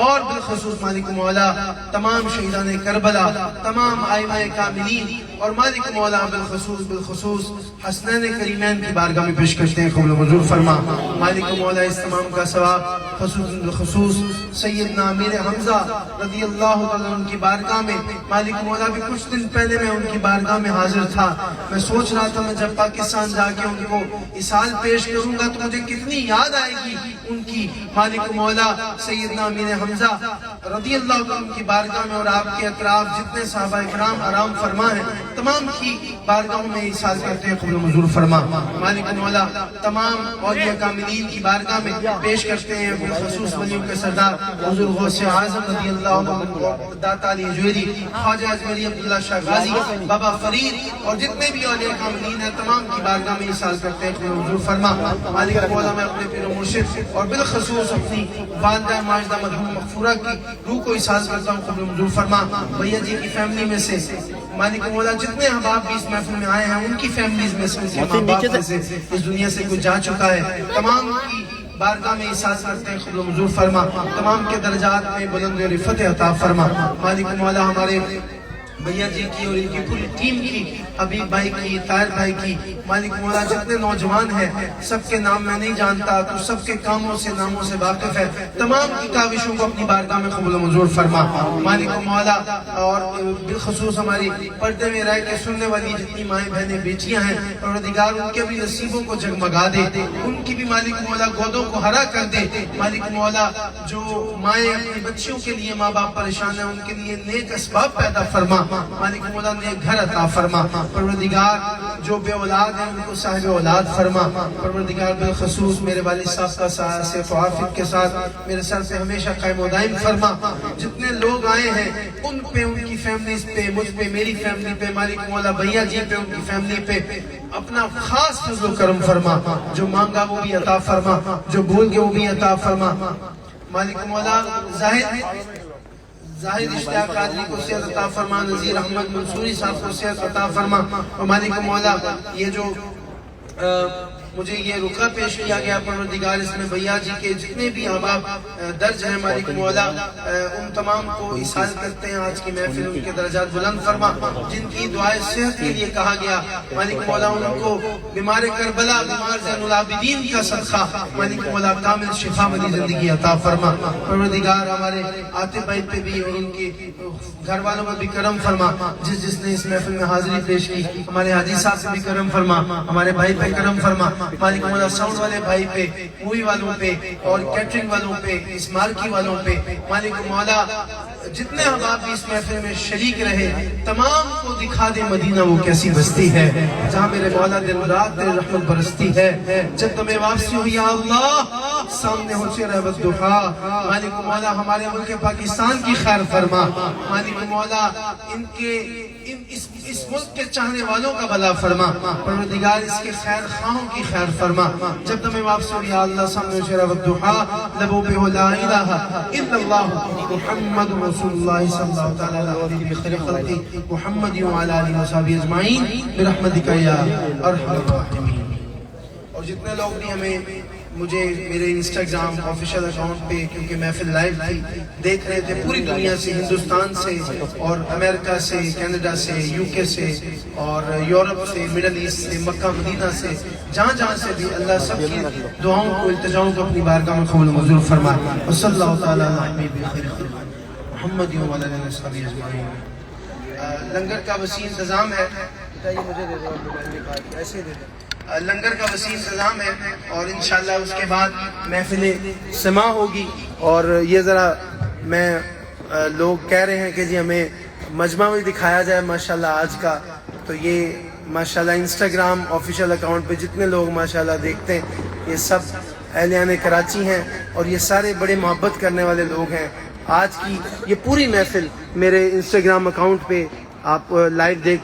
اور بالخصوص مالک مولا تمام شہیدان کربلا، تمام ائمہ کاملین اور مالک مولا بالخصوص حسنین کریمین کی بارگاہ میں پیش کرتے ہیں. قبول منظور فرما. مالک مولا اس تمام کا ثواب بالخصوص سیدنا امیر حمزہ رضی اللہ تعالیٰ ان کی بارگاہ میں، مالک مولا بھی کچھ دن پہلے میں ان کی بارگاہ میں حاضر تھا. میں سوچ رہا تھا میں جب پاکستان جا کے ان کو ایصال پیش کروں گا تو مجھے کتنی یاد آئے گی ان کی. مالک مولا سیدنا امیر حمزہ رضی اللہ تعالیٰ ان کی بارگاہ میں اور آپ کے اطراف جتنے صحابہ اکرام آرام فرما ہیں تمام کی بارگاہوں میں ایصال کرتے ہیں. قبول منظور فرما. مالک مولا تمام اولیاء کاملین کی بارگاہ میں پیش کرتے ہیں. بالخصوص ولیوں کے سردار حضور غوث اعظم رضی اللہ عنہ، داتا علی جویری، خواجہ اجمیری عبداللہ شاہ غازی، بابا فرید اور جتنے بھی اولیاء کاملین ہیں تمام کی بارگاہ میں ایصال کرتے ہیں. قبول منظور فرما. مالک مولا میں اپنے پیر و مرشد اور بالخصوص اپنی والدہ ماجدہ مرحوم مغفورہ کی روح کو ایصال کرتا ہوں. قبول منظور فرما. بھیا جی کی فیملی میں سے مالک مولا جتنے احباب بھی اس محفل میں آئے ہیں ان کی فیملیز میں سے، ان کے ماں باپ میں سے اس دنیا سے کوئی جا چکا ہے، تمام کی بارگاہ میں ایصال کرتے ہیں. قبول منظور فرما. تمام کے درجات میں بلند و رفعت عطا فرما. مالک مولا ہمارے بھیا جی کی اور ان کی پوری ٹیم کی، حبیب بھائی کی، طاہر بھائی کی، مالک مولا جتنے نوجوان ہیں سب کے نام میں نہیں جانتا، تو سب کے کاموں سے ناموں سے واقف ہے. تمام کی کاوشوں کو اپنی بارگاہ میں قبول منظور فرما. مالک مولا اور بالخصوص ہماری پردے میں رہ کے سننے والی جتنی مائیں بہنیں بیٹیاں ہیں پروردگار ان کے بھی نصیبوں کو جگمگا دے، ان کی بھی مالک مولا گودوں کو ہرا کر دے. مالک مولا جو مائیں اپنی بچیوں کے لیے ماں باپ پریشان ہیں ان کے لیے نیک اسباب پیدا فرما. مالک مولا نیک گھر عطا فرما. پروردگار جو بے اولاد ہیں ان کو صاحب اولاد فرما پروردگار بالخصوص میرے والد صاحب کا صحت و عافیت کے ساتھ میرے سر سے ہمیشہ قائم و دائم فرما جتنے لوگ آئے ہیں ان پہ ان کی فیملیز پہ مجھ پہ میری فیملی پہ مالک مولا بھیا جی پہ ان کی فیملی پہ اپنا خاص فضل و کرم فرما جو مانگا وہ بھی عطا فرما جو بھول گئے وہ بھی عطا فرما مالک مولا زاہد اشتیاق قادری کو صحت عطا فرما نذیر احمد منصوری صاحب کو صحت عطا فرما اور مالک مولا یہ جو مجھے یہ رقعہ پیش کیا گیا پروردگار اس میں بھیا جی کے جتنے بھی احباب درج ہیں مالک مولا ان تمام کو اصال کرتے ہیں آج کی محفل ان کے درجات بلند فرما جن کی دعائیں صحت کے لیے کہا گیا مالک مولا ان کو بیمار کربلا بیمار زین العابدین کا صدقہ مالک مولا کامل شفا مندی زندگی عطا فرما پروردگار ہمارے عاطف بھائی پہ بھی اور ان کے گھر والوں پر بھی کرم فرما جس نے اس محفل میں حاضری پیش کی ہمارے حاجی صاحب سے بھی کرم فرما ہمارے بھائی پہ کرم فرما مالک مولا ساؤنڈ والے بھائی پہ مووی والوں پہ اور کیٹرنگ والوں پہ اسمارکی والوں پہ مالک مولا جتنے احباب بھی اس محفل میں شریک رہے تمام کو دکھا دے مدینہ وہ کیسی بستی ہے جہاں میرے مولا دن رات تیری رحمت برستی ہے جب تمہیں واپسی ہو یا اللہ سامنے ہو چہرہ بددخا مالک مولا ہمارے ملک پاکستان کی خیر فرما مالک مولا اس ملک کے چاہنے والوں کا بھلا فرما پروردگار اس کے خیر خواہوں کی خیر فرما جب تمہیں واپس ہو یا اللہ سامنے شرع والدحا لبوں پہ ہو لا الہ الا اللہ محمد رسول اللہ صلی اللہ تعالیٰ علیہ خیر خلقی محمد وعلی آلہ وصحبہ اجمعین برحمتک یا ارحم الراحمین اور جتنے لوگ بھی ہمیں مجھے میرے انسٹاگرام آفیشل اکاؤنٹ پہ کیونکہ محفل لائیو تھی دیکھ رہے تھے پوری دنیا سے ہندوستان سے اور امریکہ سے کینیڈا سے یو کے سے اور یورپ سے مڈل ایسٹ سے مکہ مدینہ سے جہاں جہاں سے بھی اللہ سب کی دعاؤں کو التجاؤں کو اپنی بارگاہ میں قبول منظور فرمائے وصلی اللہ تعالیٰ علیہ خیر خلق محمد وعلی آلہ وصحبہ اجمعین لنگر کا وسیع انتظام ہے مجھے دے دو ایسے دے دو لنگر کا وسیع انتظام ہے اور انشاءاللہ اس کے بعد محفل سماع ہوگی اور یہ ذرا میں لوگ کہہ رہے ہیں کہ جی ہمیں مجمع بھی دکھایا جائے ماشاءاللہ آج کا تو یہ ماشاءاللہ انسٹاگرام آفیشل اکاؤنٹ پہ جتنے لوگ ماشاءاللہ دیکھتے ہیں یہ سب اہلیان کراچی ہیں اور یہ سارے بڑے محبت کرنے والے لوگ ہیں آج کی یہ پوری محفل میرے انسٹاگرام اکاؤنٹ پہ آپ لائیو دیکھ